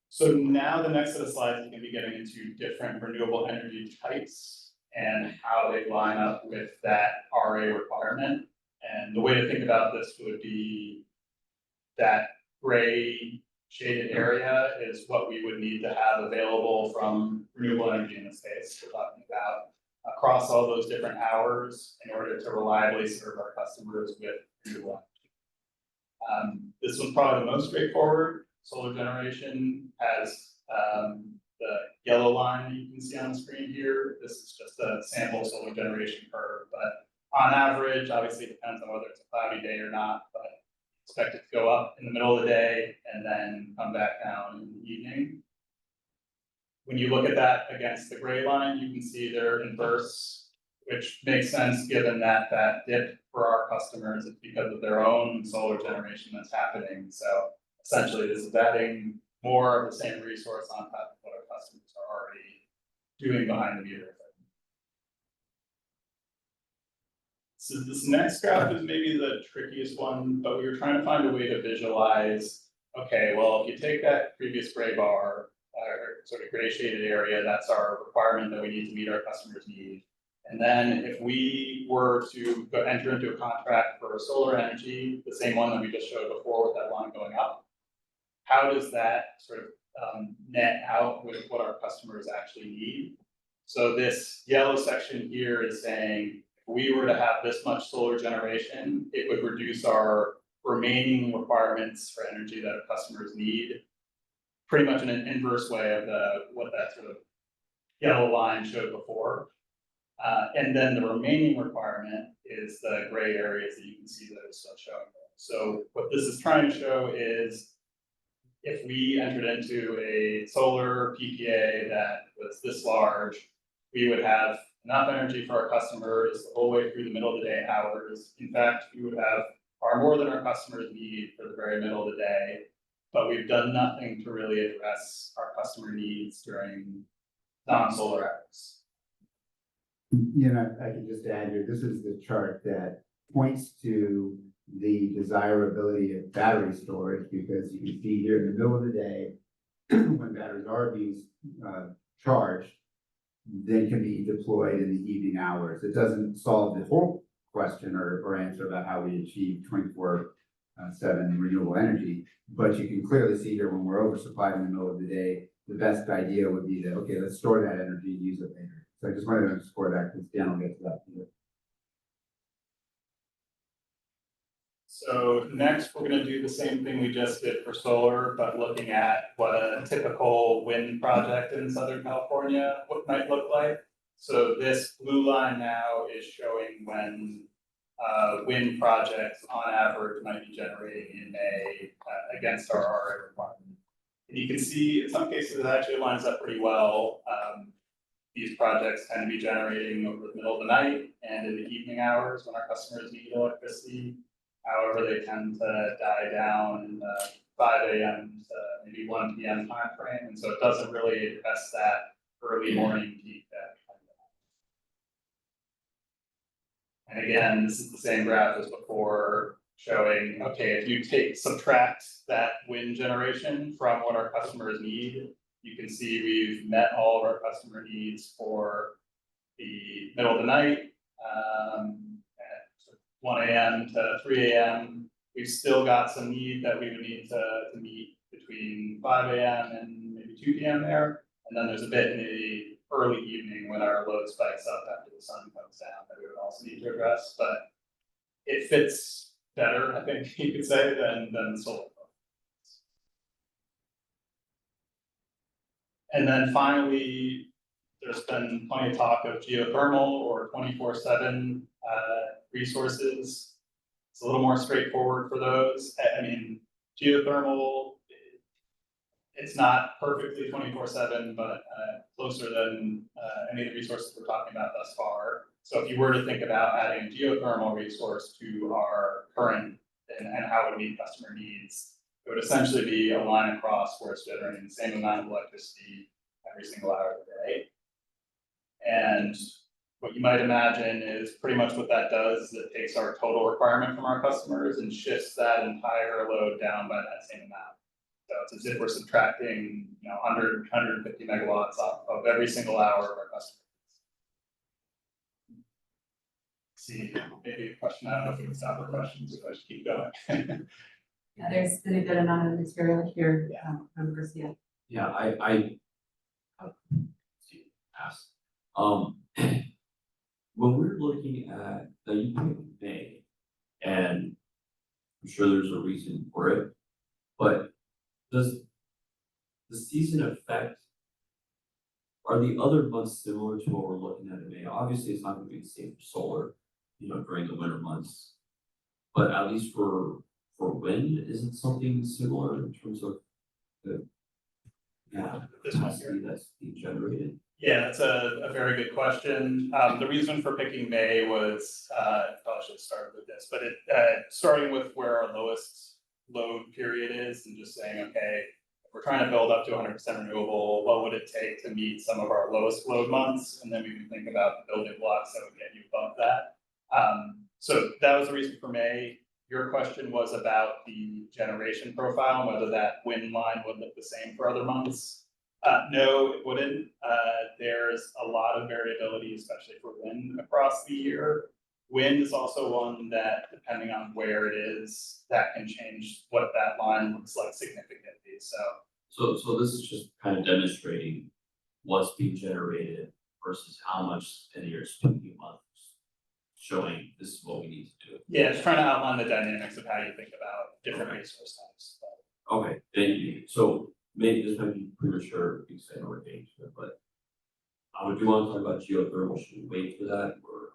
So now the next set of slides, we're going to be getting into different renewable energy types and how they line up with that RA requirement. And the way to think about this would be that gray shaded area is what we would need to have available from renewable energy in the space. We're talking about across all those different hours in order to reliably serve our customers with renewable energy. This one's probably the most straightforward. Solar generation has the yellow line that you can see on the screen here. This is just a sample solar generation curve, but on average, obviously it depends on whether it's a cloudy day or not, but expect it to go up in the middle of the day and then come back down in the evening. When you look at that against the gray line, you can see they're inverse, which makes sense given that that dip for our customers is because of their own solar generation that's happening. So essentially, this is adding more of the same resource on top of what our customers are already doing behind the meter. So this next graph is maybe the trickiest one, but we were trying to find a way to visualize, okay, well, if you take that previous gray bar, or sort of gray shaded area, that's our requirement that we need to meet our customers' need. And then if we were to enter into a contract for solar energy, the same one that we just showed before with that line going up, how does that sort of net out with what our customers actually need? So this yellow section here is saying, if we were to have this much solar generation, it would reduce our remaining requirements for energy that our customers need, pretty much in an inverse way of what that sort of yellow line showed before. And then the remaining requirement is the gray areas that you can see that are still showing. So what this is trying to show is if we entered into a solar PPA that was this large, we would have enough energy for our customers the whole way through the middle of the day hours. In fact, we would have far more than our customers need for the very middle of the day, but we've done nothing to really address our customer needs during non-solar hours. You know, I can just add here, this is the chart that points to the desirability of battery storage, because you can see here in the middle of the day, when batteries are being charged, they can be deployed in the evening hours. It doesn't solve the whole question or answer about how we achieve 24/7 renewable energy, but you can clearly see here when we're oversupplied in the middle of the day, the best idea would be that, okay, let's store that energy and use it later. So I just wanted to underscore that because Dan will get to that here. So next, we're going to do the same thing we just did for solar, but looking at what a typical wind project in Southern California might look like. So this blue line now is showing when wind projects on average might be generating in May against our RA requirement. And you can see in some cases it actually lines up pretty well. These projects tend to be generating over the middle of the night and in the evening hours when our customers need electricity. However, they tend to die down in the 5 a.m. to maybe 1 p.m. time frame, and so it doesn't really address that early morning peak that. And again, this is the same graph as before, showing, okay, if you subtract that wind generation from what our customers need, you can see we've met all of our customer needs for the middle of the night, at 1 a.m. to 3 a.m. We've still got some need that we would need to meet between 5 a.m. and maybe 2 p.m. there. And then there's a bit in the early evening when our load spikes up after the sun comes down that we would also need to address, but it fits better, I think you could say, than the solar. And then finally, there's been plenty of talk of geothermal or 24/7 resources. It's a little more straightforward for those. I mean, geothermal, it's not perfectly 24/7, but closer than any of the resources we're talking about thus far. So if you were to think about adding a geothermal resource to our current and how it would meet customer needs, it would essentially be a line across where it's generating the same amount of electricity every single hour of the day. And what you might imagine is pretty much what that does is it takes our total requirement from our customers and shifts that entire load down by that same amount. So it's as if we're subtracting, 100, 150 megawatts off of every single hour of our customers. See, maybe a question. I don't know if we can stop the questions or if I should keep going. Yeah, there's been a good amount of material here from Garcia. Yeah, I when we're looking at, now you picked May, and I'm sure there's a reason for it, but does the season affect, are the other months similar to what we're looking at in May? Obviously, it's not gonna be the same for solar, during the winter months. But at least for wind, is it something similar in terms of the This one here. capacity that's being generated? Yeah, that's a very good question. The reason for picking May was, probably should have started with this, but starting with where our lowest load period is and just saying, okay, if we're trying to build up to 100% renewable, what would it take to meet some of our lowest load months? And then we can think about the building blocks that would get you above that. So that was the reason for May. Your question was about the generation profile, and whether that wind line would look the same for other months. No, it wouldn't. There's a lot of variability, especially for wind across the year. Wind is also one that, depending on where it is, that can change what that line looks like significantly, So this is just kind of demonstrating what's being generated versus how much in your speaking months, showing this is what we need to do. yeah, just trying to outline the dynamics of how you think about different resource types. Okay, thank you. So maybe this might be premature because I know we're getting to it, but would you want to talk about geothermal? Should we wait for that or?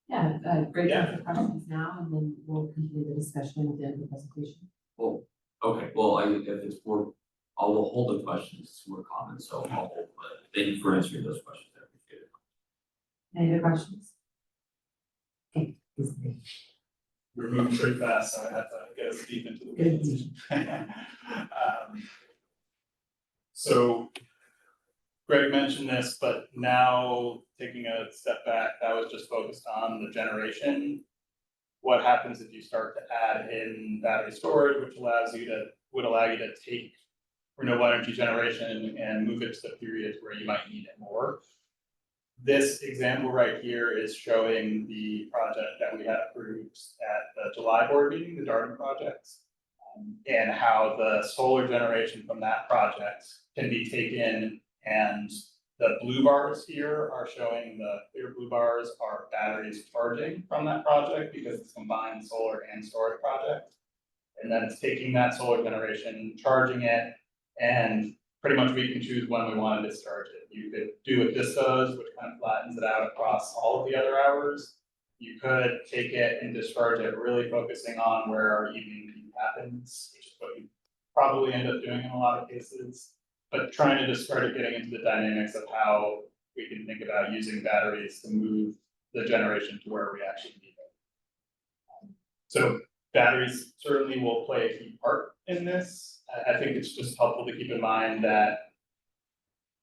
Yeah, great time for questions now, and then we'll continue the discussion at the end of the presentation. Well, okay, well, if it's more, I will hold the questions, it's more common, so I'll hold, but thank you for answering those questions, I appreciate it. Any other questions? Okay, please. We're moving pretty fast, so I have to get us deep into the Good. weeds. So Greg mentioned this, but now taking a step back, that was just focused on the generation. What happens if you start to add in battery storage, which would allow you to take renewable energy generation and move it to the periods where you might need it more. This example right here is showing the project that we had approved at the July board meeting, the Darden project, and how the solar generation from that project can be taken, and the blue bars here are showing, the clear blue bars are batteries charging from that project because it's a combined solar and storage project. And then it's taking that solar generation, charging it, and pretty much we can choose when we want to discharge it. You could do what this does, which kind of flattens it out across all of the other hours. You could take it and discharge it, really focusing on where our evening peak happens, which is what you probably end up doing in a lot of cases. But trying to just start getting into the dynamics of how we can think about using batteries to move the generation to where we actually need it. So batteries certainly will play a key part in this. I think it's just helpful to keep in mind that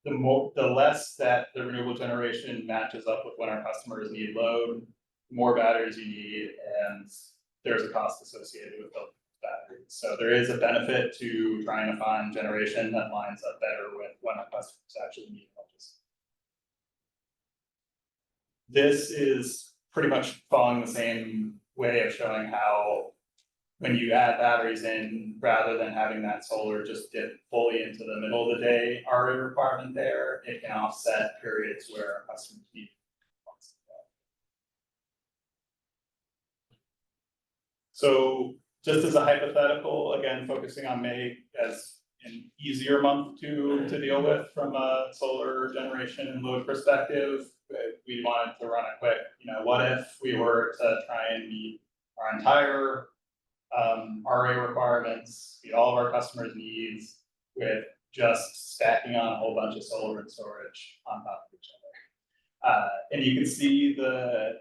the less that the renewable generation matches up with when our customers need load, the more batteries you need, and there's a cost associated with those batteries. So there is a benefit to trying to find generation that lines up better with when our customers actually need electricity. This is pretty much following the same way of showing how when you add batteries in, rather than having that solar just dip fully into the middle of the day RA requirement there, it can offset periods where our customers need. So just as a hypothetical, again, focusing on May as an easier month to deal with from a solar generation and load perspective, we wanted to run a quick, what if we were to try and meet our entire RA requirements, meet all of our customers' needs with just stacking on a whole bunch of solar and storage on top of each other. And you can see the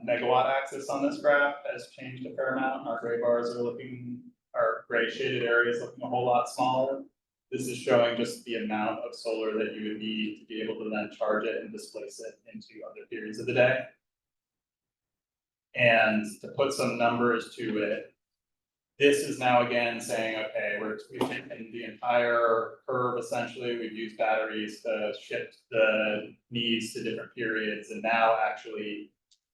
megawatt axis on this graph has changed a fair amount. Our gray bars are our gray shaded areas looking a whole lot smaller. This is showing just the amount of solar that you would need to be able to then charge it and displace it into other periods of the day. And to put some numbers to it, this is now again saying, okay, we've taken the entire curve essentially, we've used batteries to shift the needs to different periods, and now actually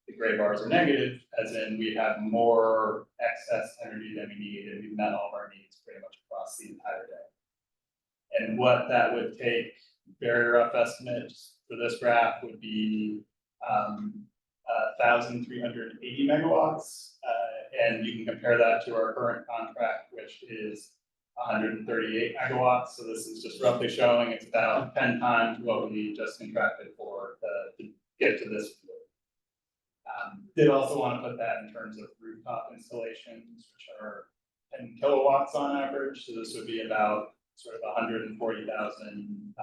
the gray bars are negative, as in we have more excess energy than we need, and we've met all of our needs pretty much across the entire day. And what that would take, very rough estimates for this graph would be 1,380 megawatts. And you can compare that to our current contract, which is 138 megawatts. So this is just roughly showing it's about 10 times what we just contracted for to get to this. Did also want to put that in terms of rooftop installations, which are 10 kilowatts on average. So this would be about sort of 140,000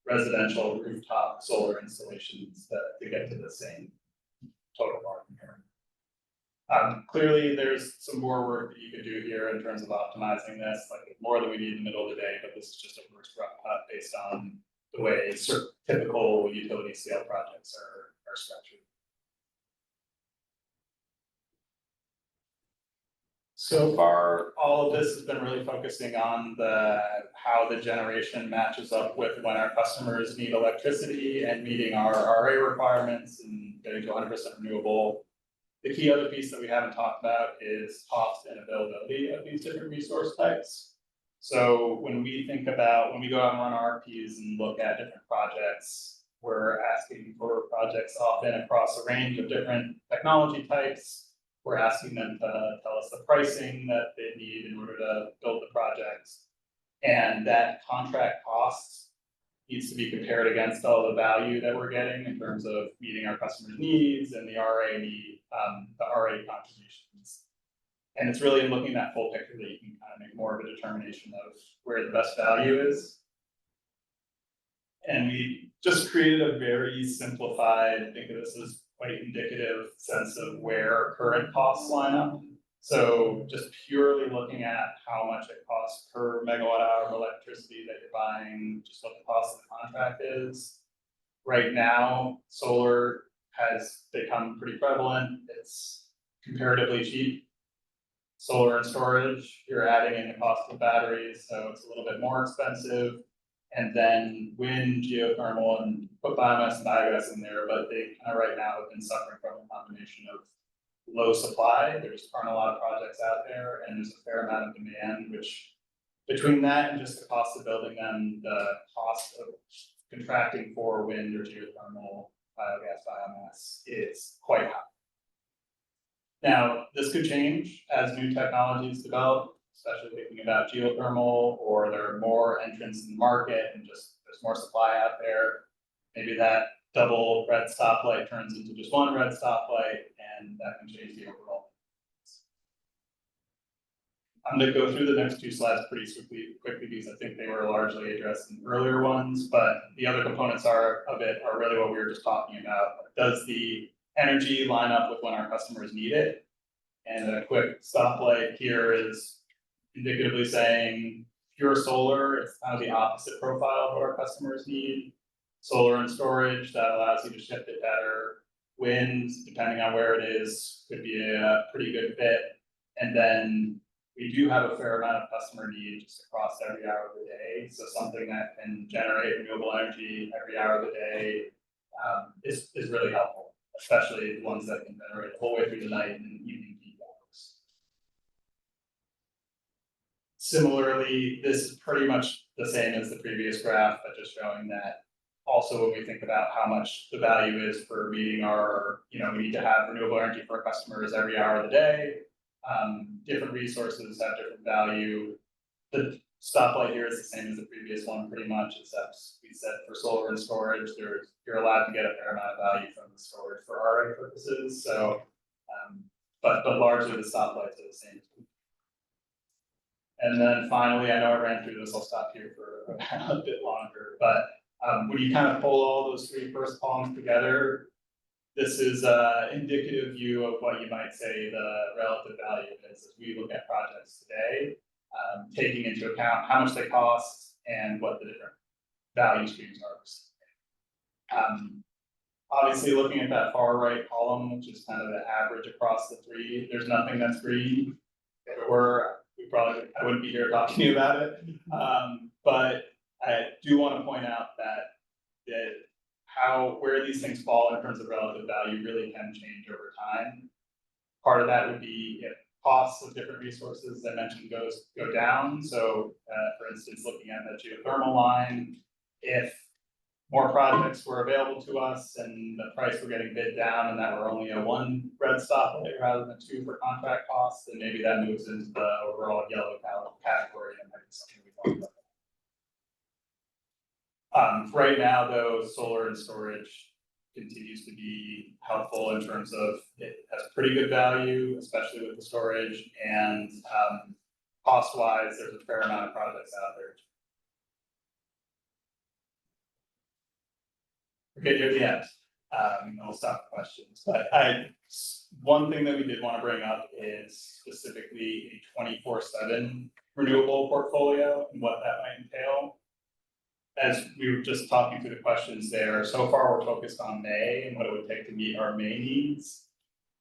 residential rooftop solar installations to get to the same total market here. Clearly, there's some more work that you could do here in terms of optimizing this, like more than we need in the middle of the day, but this is just a first rough cut based on the way typical utility scale projects are structured. So far, all of this has been really focusing on how the generation matches up with when our customers need electricity and meeting our RA requirements and getting to 100% renewable. The key other piece that we haven't talked about is cost and availability of these different resource types. So when we go out and run RFPs and look at different projects, we're asking for projects often across a range of different technology types. We're asking them to tell us the pricing that they need in order to build the projects. And that contract cost needs to be compared against all the value that we're getting in terms of meeting our customers' needs and the RA contributions. And it's really in looking at that full picture that you can kind of make more of a determination of where the best value is. And we just created a very simplified, think of this as quite indicative sense of where our current costs line up. So just purely looking at how much it costs per megawatt hour of electricity that you're buying, just what the cost of the contract is. Right now, solar has become pretty prevalent. It's comparatively cheap. Solar and storage, you're adding in the cost of batteries, so it's a little bit more expensive. And then wind, geothermal, and put biomass and biogas in there, but they kind of right now have been suffering from a combination of low supply. There just aren't a lot of projects out there, and there's a fair amount of demand, which between that and just the cost of building them, the cost of contracting for wind or geothermal, biogas, biomass is quite high. Now, this could change as new technologies develop, especially thinking about geothermal, or there are more entrants in the market and just there's more supply out there. Maybe that double red stoplight turns into just one red stoplight, and that can change the overall. I'm going to go through the next two slides pretty quickly because I think they were largely addressed in earlier ones, but the other components are really what we were just talking about. Does the energy line up with when our customers need it? And a quick stoplight here is indicatively saying pure solar, it's kind of the opposite profile of what our customers need. Solar and storage, that allows you to shift it better. Wind, depending on where it is, could be a pretty good fit. And then we do have a fair amount of customer need just across every hour of the day. So something that can generate renewable energy every hour of the day is really helpful, especially the ones that can generate the whole way through the night and evening peak hours. Similarly, this is pretty much the same as the previous graph, but just showing that also when we think about how much the value is for meeting our, we need to have renewable energy for our customers every hour of the day. Different resources have different value. The stoplight here is the same as the previous one pretty much, except we said for solar and storage, you're allowed to get a fair amount of value from the storage for RA purposes. So, but largely the stoplights are the same. And then finally, I know I ran through this, I'll stop here for a bit longer, but when you kind of pull all those three first columns together, this is an indicative view of what you might say the relative value is as we look at projects today, taking into account how much they cost and what the different value streams are. Obviously, looking at that far right column, which is kind of the average across the three, there's nothing that's green. If it were, I wouldn't be here talking to you about it. But I do want to point out that where these things fall in terms of relative value really can change over time. Part of that would be if costs of different resources, as I mentioned, go down. So for instance, looking at the geothermal line, if more projects were available to us and the price were getting bid down and that we're only a one red stoplight rather than two for contract costs, then maybe that moves into the overall yellow category and might be something we want to look at. Right now though, solar and storage continues to be helpful in terms of it has pretty good value, especially with the storage, and cost wise, there's a fair amount of projects out there. Okay, near the end, I'll stop the questions, but one thing that we did want to bring up is specifically a 24/7 renewable portfolio and what that might entail. As we were just talking through the questions there, so far we're focused on May and what it would take to meet our May needs.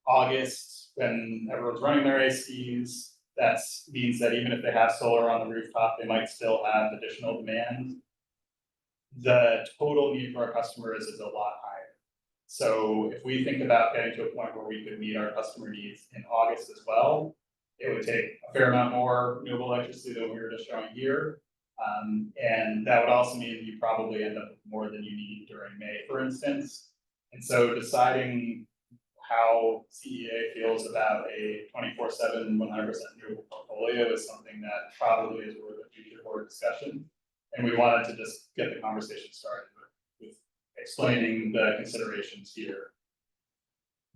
August, when everyone's running their ACs, that means that even if they have solar on the rooftop, they might still have additional demand. The total need for our customers is a lot higher. So if we think about getting to a point where we could meet our customer needs in August as well, it would take a fair amount more renewable electricity than we were just showing here. And that would also mean you probably end up with more than you need during May, for instance. And so deciding how CEA feels about a 24/7, 100% renewable portfolio is something that probably is worth a future board discussion. And we wanted to just get the conversation started with explaining the considerations here.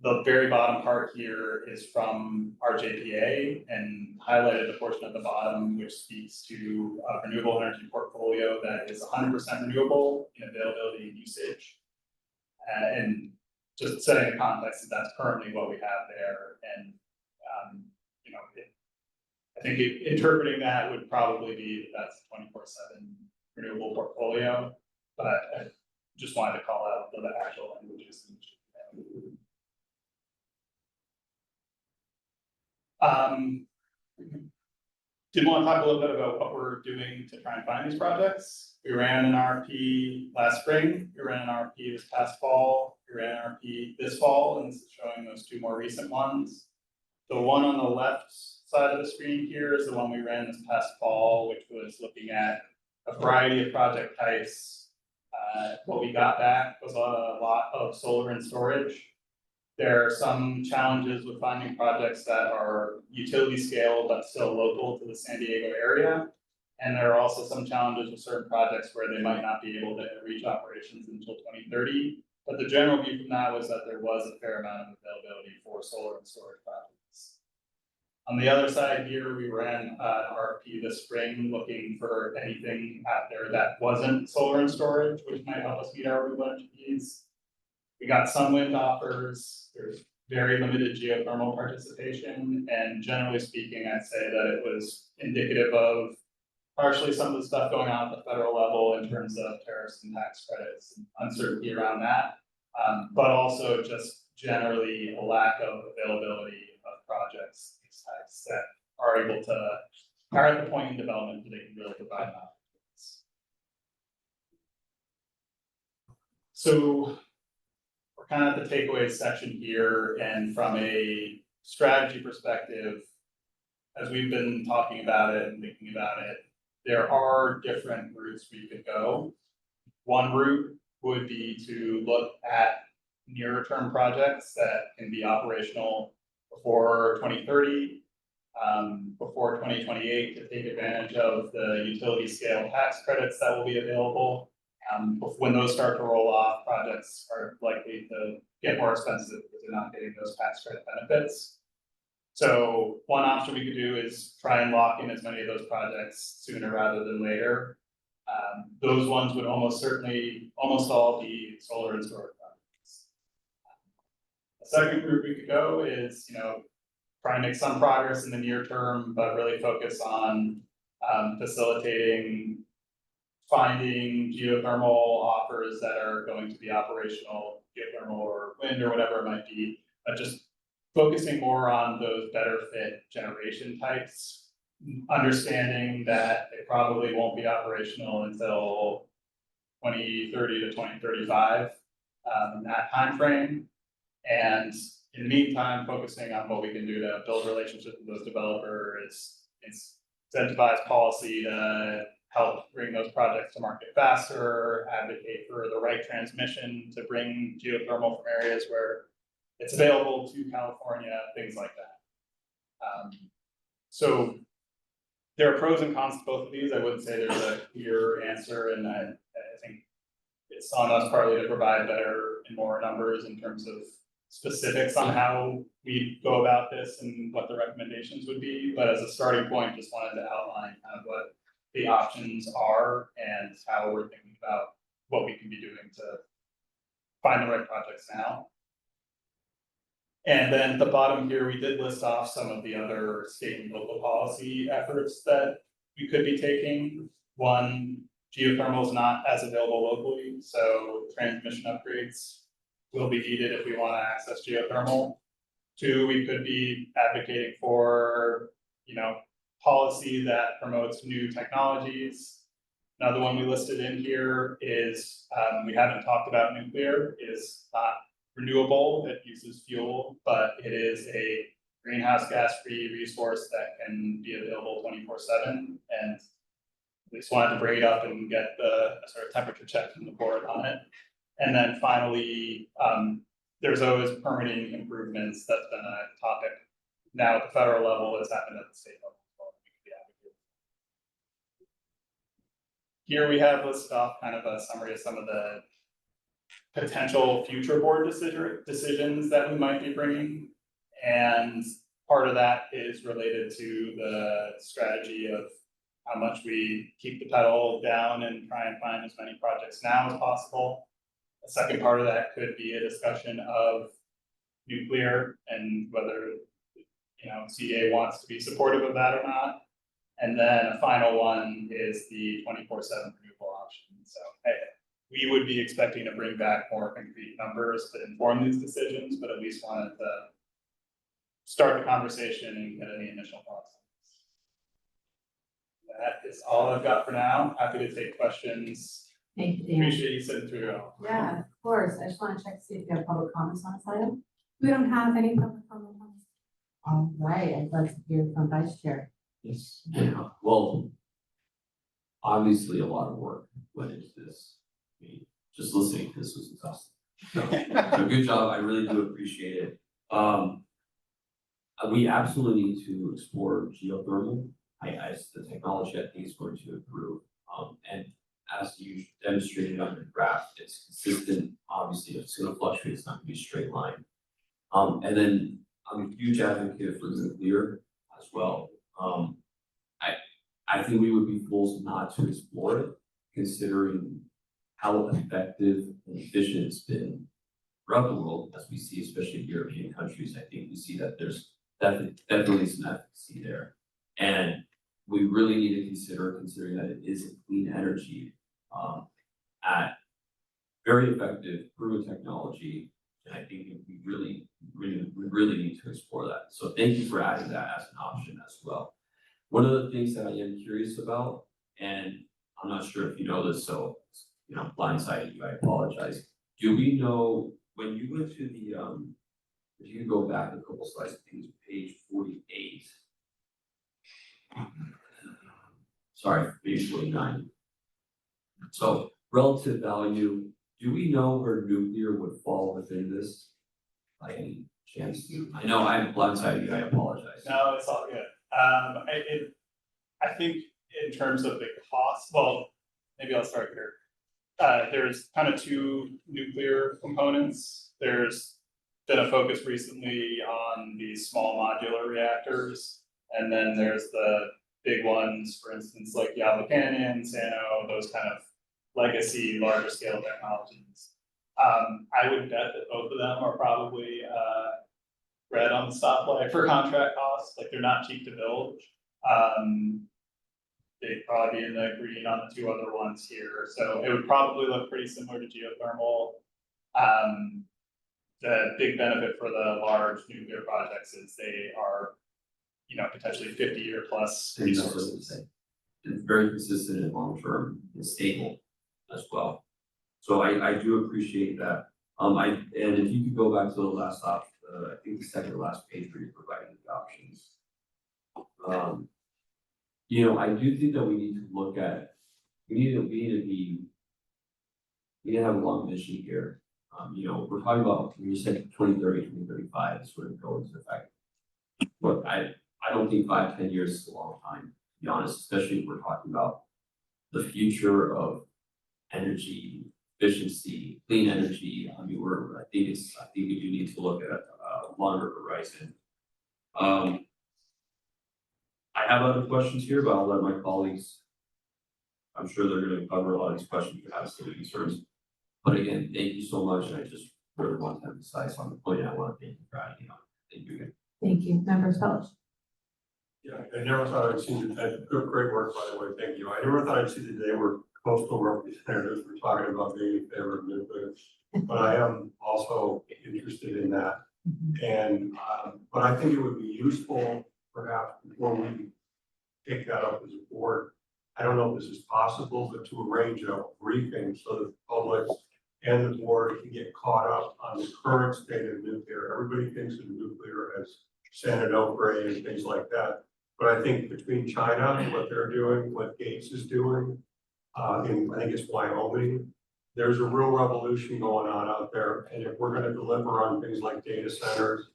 The very bottom part here is from our JPA and highlighted the portion at the bottom which speaks to a renewable energy portfolio that is 100% renewable in availability and usage. And just setting the context that that's currently what we have there, and you know, I think interpreting that would probably be that that's a 24/7 renewable portfolio, but I just wanted to call out the actual languages. Did want to talk a little bit about what we're doing to try and find these projects. We ran an RFP last spring, we ran an RFP this past fall, we ran an RFP this fall, and this is showing those two more recent ones. The one on the left side of the screen here is the one we ran this past fall, which was looking at a variety of project types. What we got back was a lot of solar and storage. There are some challenges with finding projects that are utility scale but still local to the San Diego area. And there are also some challenges with certain projects where they might not be able to reach operations until 2030. But the general view from that was that there was a fair amount of availability for solar and storage projects. On the other side here, we ran an RFP this spring looking for anything out there that wasn't solar and storage, which might help us meet our renewable energy needs. We got some wind offers, there's very limited geothermal participation, and generally speaking, I'd say that it was indicative of partially some of the stuff going on at the federal level in terms of tariffs and tax credits and uncertainty around that, but also just generally a lack of availability of projects of these types that are at the point in development that they can really provide an opportunities. So we're kind of at the takeaways section here, and from a strategy perspective, as we've been talking about it and thinking about it, there are different routes we could go. One route would be to look at nearer term projects that can be operational before 2030, before 2028, to take advantage of the utility scale tax credits that will be available. When those start to roll off, projects are likely to get more expensive because they're not getting those tax credit benefits. So one option we could do is try and lock in as many of those projects sooner rather than later. Those ones would almost all be solar and storage projects. A second route we could go is, try and make some progress in the near term, but really focus on facilitating finding geothermal offers that are going to be operational, geothermal or wind or whatever it might be, but just focusing more on those better fit generation types, understanding that they probably won't be operational until 2030 to 2035, in that time frame. And in the meantime, focusing on what we can do to build relationships with those developers, incentivize policy to help bring those projects to market faster, advocate for the right transmission to bring geothermal from areas where it's available to California, things like that. So there are pros and cons to both of these. I wouldn't say there's a clear answer, and I think it's on us partly to provide better and more numbers in terms of specifics on how we go about this and what the recommendations would be. But as a starting point, just wanted to outline kind of what the options are and how we're thinking about what we can be doing to find the right projects now. And then at the bottom here, we did list off some of the other state and local policy efforts that we could be taking. One, geothermal is not as available locally, so transmission upgrades will be needed if we want to access geothermal. Two, we could be advocating for, policy that promotes new technologies. Another one we listed in here is, we haven't talked about nuclear, it is not renewable, it uses fuel, but it is a greenhouse gas free resource that can be available 24/7. And we just wanted to bring it up and get the sort of temperature check from the board on it. And then finally, there's always permitting improvements. That's been a topic now at the federal level, it's happened at the state level as well. Here we have listed off kind of a summary of some of the potential future board decisions that we might be bringing. And part of that is related to the strategy of how much we keep the pedal down and try and find as many projects now as possible. The second part of that could be a discussion of nuclear and whether, CDA wants to be supportive of that or not. And then a final one is the 24/7 renewable option. So we would be expecting to bring back more concrete numbers to inform these decisions, but at least wanted to start the conversation and get any initial thoughts. That is all I've got for now. Happy to take questions. Thank you, Dan. Appreciate you sitting through it all. Yeah, of course. I just want to check to see if you have public comments on this item. We don't have any public comment on this. All right, I'd love to hear from Vice Chair. Yes, well, obviously a lot of work went into this. I mean, just listening to this was exhausting. So good job, I really do appreciate it. We absolutely need to explore geothermal. The technology I think is going to improve. And as you demonstrated on your graph, it's consistent. Obviously, if it's going to fluctuate, it's not going to be a straight line. And then I'm a huge advocate for nuclear as well. I think we would be fools not to explore it, considering how effective and efficient it's been throughout the world, as we see, especially in European countries. I think we see that there's definitely some efficacy there. And we really need to considering that it is a clean energy, at very effective, proven technology. And I think we really need to explore that. So thank you for adding that as an option as well. One of the things that I am curious about, and I'm not sure if you know this, so blindsided you, I apologize. Do we know when you went to the if you go back a couple slides, I think it's page 48. Sorry, page 49. So relative value, do we know where nuclear would fall within this? By any chance? I know I'm blindsided you, I apologize. No, it's all good. I think in terms of the cost, well, maybe I'll start here. There's kind of two nuclear components. There's been a focus recently on these small modular reactors, and then there's the big ones, for instance, like the Allocation, Sano, those kind of legacy, larger scale technologies. I would bet that both of them are probably red on the stoplight for contract costs. Like, they're not cheap to build. They'd probably be in the green on the two other ones here. So it would probably look pretty similar to geothermal. The big benefit for the large nuclear projects is they are, potentially 50-year plus resources. It's very consistent and long-term and stable as well. So I do appreciate that. And if you could go back to the last option, I think the second to last page where you're providing the options. I do think that we need to look at we need to have a long vision here. We're talking about, when you said 2030, 2035 is sort of go into effect. But I don't think 5-10 years is a long time, to be honest, especially if we're talking about the future of energy efficiency, clean energy. I think we do need to look at a longer horizon. I have other questions here, but I'll let my colleagues, I'm sure they're going to cover a lot of these questions you have, some concerns. But again, thank you so much, and I just really want to emphasize on the point, I want to thank you for adding on. Thank you again. Thank you, Member Welch. Yeah, I never thought I'd see that, great work, by the way, thank you. I never thought I'd see the day where coastal representatives were talking about being in favor of nuclear. But I am also interested in that. And, but I think it would be useful, perhaps, before we take that up as a board. I don't know if this is possible, but to arrange a briefing so that the public and the board can get caught up on the current state of nuclear. Everybody thinks of nuclear as San Onofre and things like that. But I think between China and what they're doing, what Gates is doing, I think it's Wyoming, there's a real revolution going on out there. And if we're going to deliver on things like data centers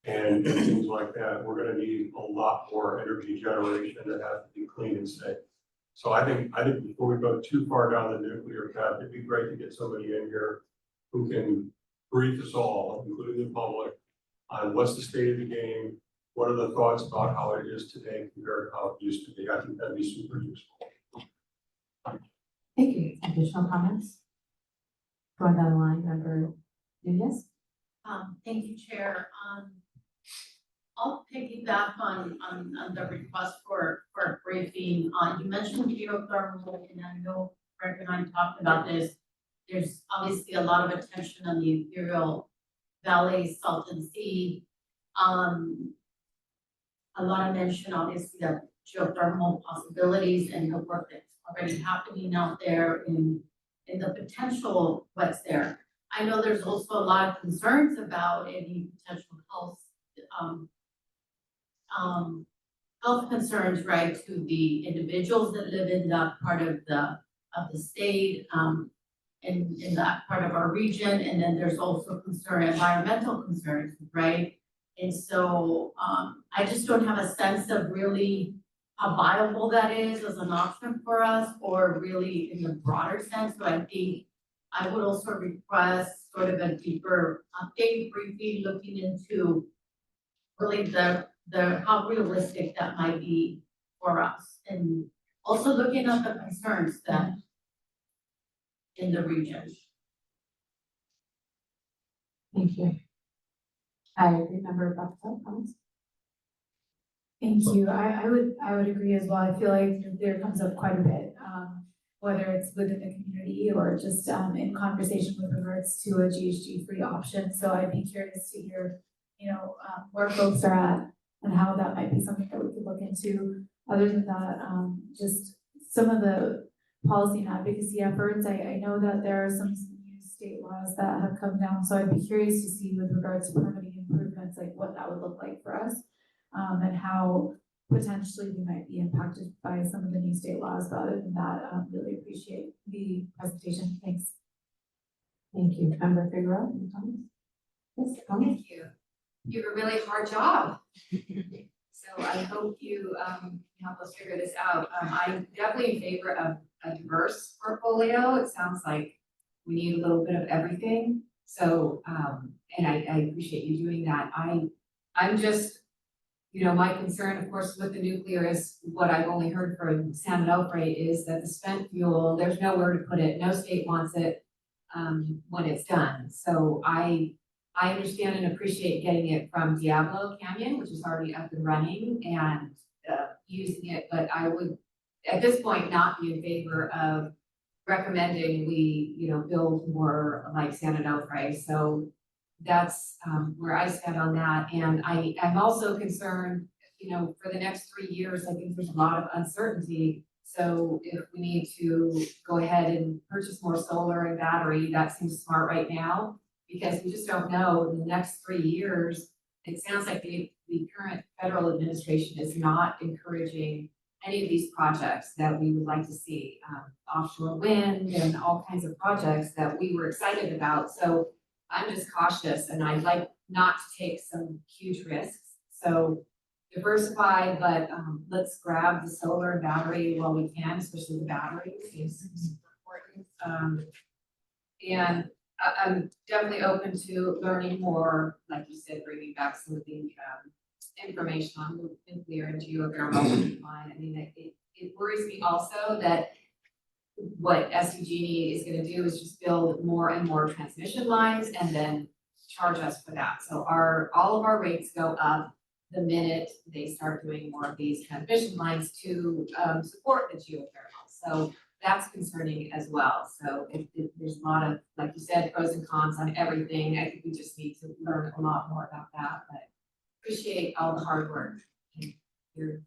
and things like that, we're going to need a lot more energy generation that has to be clean and safe. So I think before we go too far down the nuclear path, it'd be great to get somebody in here who can brief us all, including the public, on what's the state of the game, what are the thoughts about how it is today compared to how it used to be. I think that'd be super useful. Thank you. Additional comments? Going down the line, Member Nunez. Thank you, Chair. I'll piggyback on the request for a briefing. You mentioned geothermal, and I know Greg and I talked about this. There's obviously a lot of attention on the Imperial Valley, Salton Sea. A lot of mention, obviously, of geothermal possibilities and the work that's already happening out there in the potential what's there. I know there's also a lot of concerns about any potential health concerns, right, to the individuals that live in that part of the state, in that part of our region, and then there's also environmental concerns, right? And so I just don't have a sense of really how viable that is as an option for us, or really in the broader sense. So I think I would also request sort of a deeper update briefing looking into really the how realistic that might be for us, and also looking at the concerns that in the region. Thank you. I remember about that comments. Thank you. I would agree as well. I feel like there comes up quite a bit, whether it's within the community or just in conversation with regards to a GHG-free option. So I'd be curious to hear, where folks are at and how that might be something that we could look into. Other than that, just some of the policy and advocacy efforts. I know that there are some new state laws that have come down, so I'd be curious to see with regards to permitting improvements, like what that would look like for us, and how potentially we might be impacted by some of the new state laws. But other than that, really appreciate the presentation. Thanks. Thank you. Member Figueroa, any comments? Yes, comments? Thank you. You have a really hard job. So I hope you help us figure this out. I'm definitely in favor of a diverse portfolio. It sounds like we need a little bit of everything. So, and I appreciate you doing that. I'm just, my concern, of course, with the nuclear is what I've only heard from San Onofre is that the spent fuel, there's nowhere to put it. No state wants it when it's done. So I understand and appreciate getting it from Diablo Canyon, which is already up and running, and using it, but I would, at this point, not be in favor of recommending we, build more like San Onofre. So that's where I stand on that. And I'm also concerned, for the next 3 years, I think there's a lot of uncertainty. So if we need to go ahead and purchase more solar and battery, that seems smart right now, because we just don't know in the next 3 years. It sounds like the current federal administration is not encouraging any of these projects that we would like to see, offshore wind and all kinds of projects that we were excited about. So I'm just cautious and I'd like not to take some huge risks. So diversify, but let's grab the solar and battery while we can, especially the battery is important. And I'm definitely open to learning more, like you said, bringing back some of the information on nuclear and geothermal. I mean, it worries me also that what SDG is gonna do is just build more and more transmission lines and then charge us for that. So all of our rates go up the minute they start doing more of these transmission lines to support the geothermal. So that's concerning as well. So there's a lot of, like you said, pros and cons on everything. I think we just need to learn a lot more about that, but appreciate all the hard work and your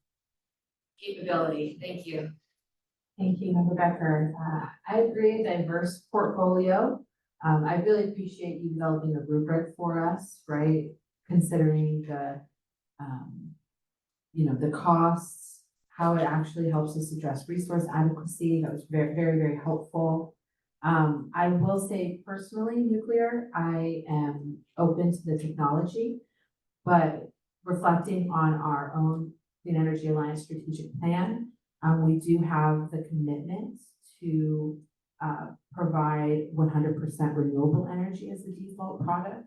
capability. Thank you. Thank you, Member Becker. I agree, a diverse portfolio. I really appreciate you developing a rubric for us, right? Considering the, the costs, how it actually helps us address resource adequacy. That was very, very, very helpful. I will say personally, nuclear, I am open to the technology, but reflecting on our own Clean Energy Alliance strategic plan, we do have the commitment to provide 100% renewable energy as the default product.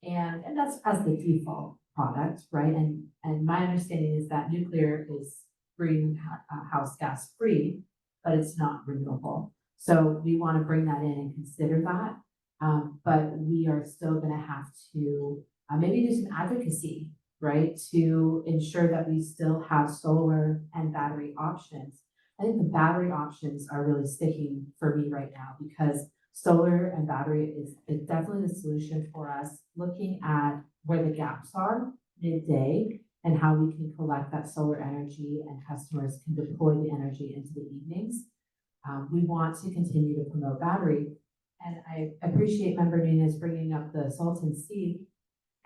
And that's as the default product, right? And my understanding is that nuclear is greenhouse gas free, but it's not renewable. So we want to bring that in and consider that. But we are still going to have to maybe do some advocacy, right? To ensure that we still have solar and battery options. I think the battery options are really sticking for me right now because solar and battery is definitely the solution for us, looking at where the gaps are midday and how we can collect that solar energy and customers can deploy the energy into the evenings. We want to continue to promote battery. And I appreciate Member Nunez bringing up the Salton Sea.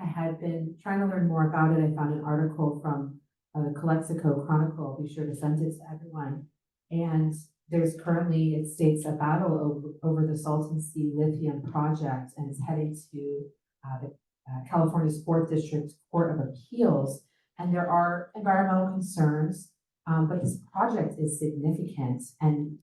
I had been trying to learn more about it. I found an article from the Calexico Chronicle. I'll be sure to send it to everyone. And there's currently, it states, a battle over the Salton Sea lithium project, and it's heading to the California's 4th District Court of Appeals. And there are environmental concerns, but this project is significant and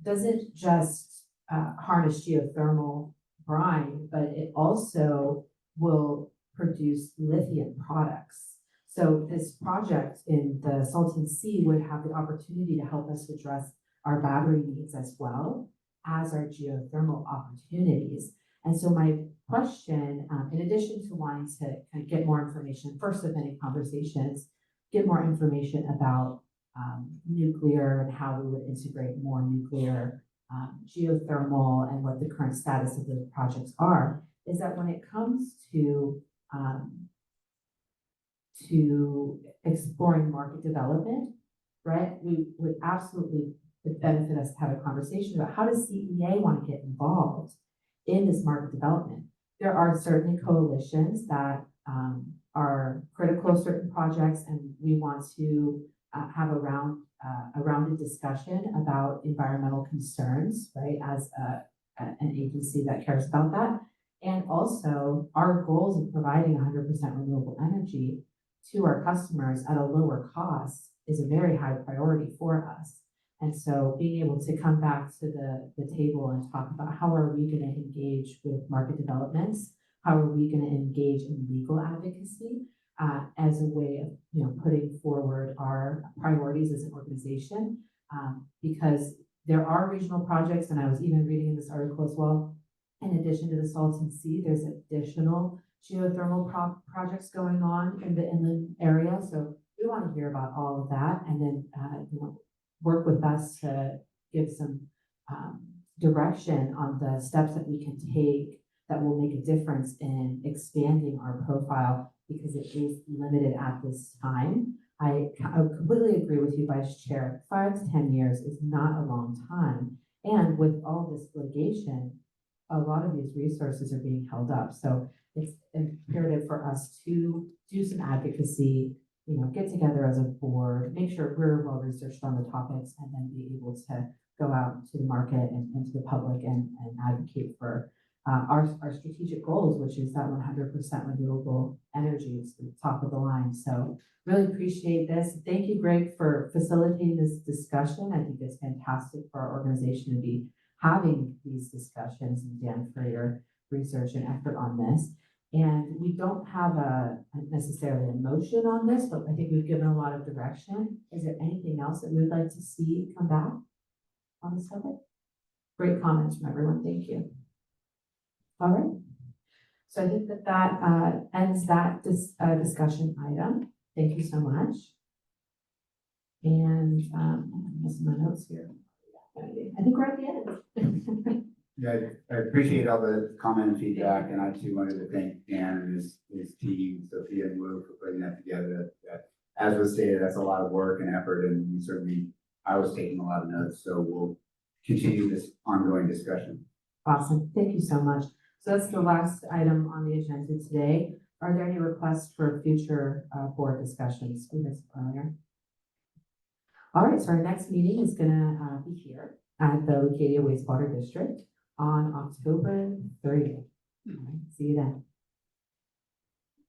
doesn't just harness geothermal brine, but it also will produce lithium products. So this project in the Salton Sea would have the opportunity to help us address our battery needs as well as our geothermal opportunities. And so my question, in addition to wanting to kind of get more information, first of many conversations, get more information about nuclear and how we would integrate more nuclear, geothermal, and what the current status of those projects are, is that when it comes to exploring market development, right, we would absolutely benefit us to have a conversation about how does CEA want to get involved in this market development. There are certainly coalitions that are critical of certain projects, and we want to have a rounded discussion about environmental concerns, right, as an agency that cares about that. And also our goals of providing 100% renewable energy to our customers at a lower cost is a very high priority for us. And so being able to come back to the table and talk about how are we going to engage with market developments, how are we going to engage in legal advocacy as a way of putting forward our priorities as an organization, because there are regional projects, and I was even reading in this article as well, in addition to the Salton Sea, there's additional geothermal projects going on in the inland area. So we want to hear about all of that and then work with us to give some direction on the steps that we can take that will make a difference in expanding our profile, because it is limited at this time. I completely agree with you, Vice Chair. 5 to 10 years is not a long time. And with all this litigation, a lot of these resources are being held up. So it's imperative for us to do some advocacy, get together as a board, make sure we're well researched on the topics, and then be able to go out to the market and to the public and advocate for our strategic goals, which is that 100% renewable energy is the top of the line. So really appreciate this. Thank you, Greg, for facilitating this discussion. I think it's fantastic for our organization to be having these discussions, and Dan, for your research and effort on this. And we don't have necessarily a motion on this, but I think we've given a lot of direction. Is there anything else that we would like to see come back on this topic? Great comments from everyone. Thank you. All right. So I think that ends that discussion item. Thank you so much. And I'm missing my notes here. I think we're at the end. Yeah, I appreciate all the comment and feedback, and I too wanted to thank Dan and his team, Sophia and Lou, for putting that together. That, as was stated, that's a lot of work and effort, and we certainly, I was taking a lot of notes, so we'll continue this ongoing discussion. Awesome. Thank you so much. So that's the last item on the agenda today. Are there any requests for future board discussions we missed earlier? All right, so our next meeting is gonna be here at the Leucadia Wastewater District on October 30th. All right, see you then.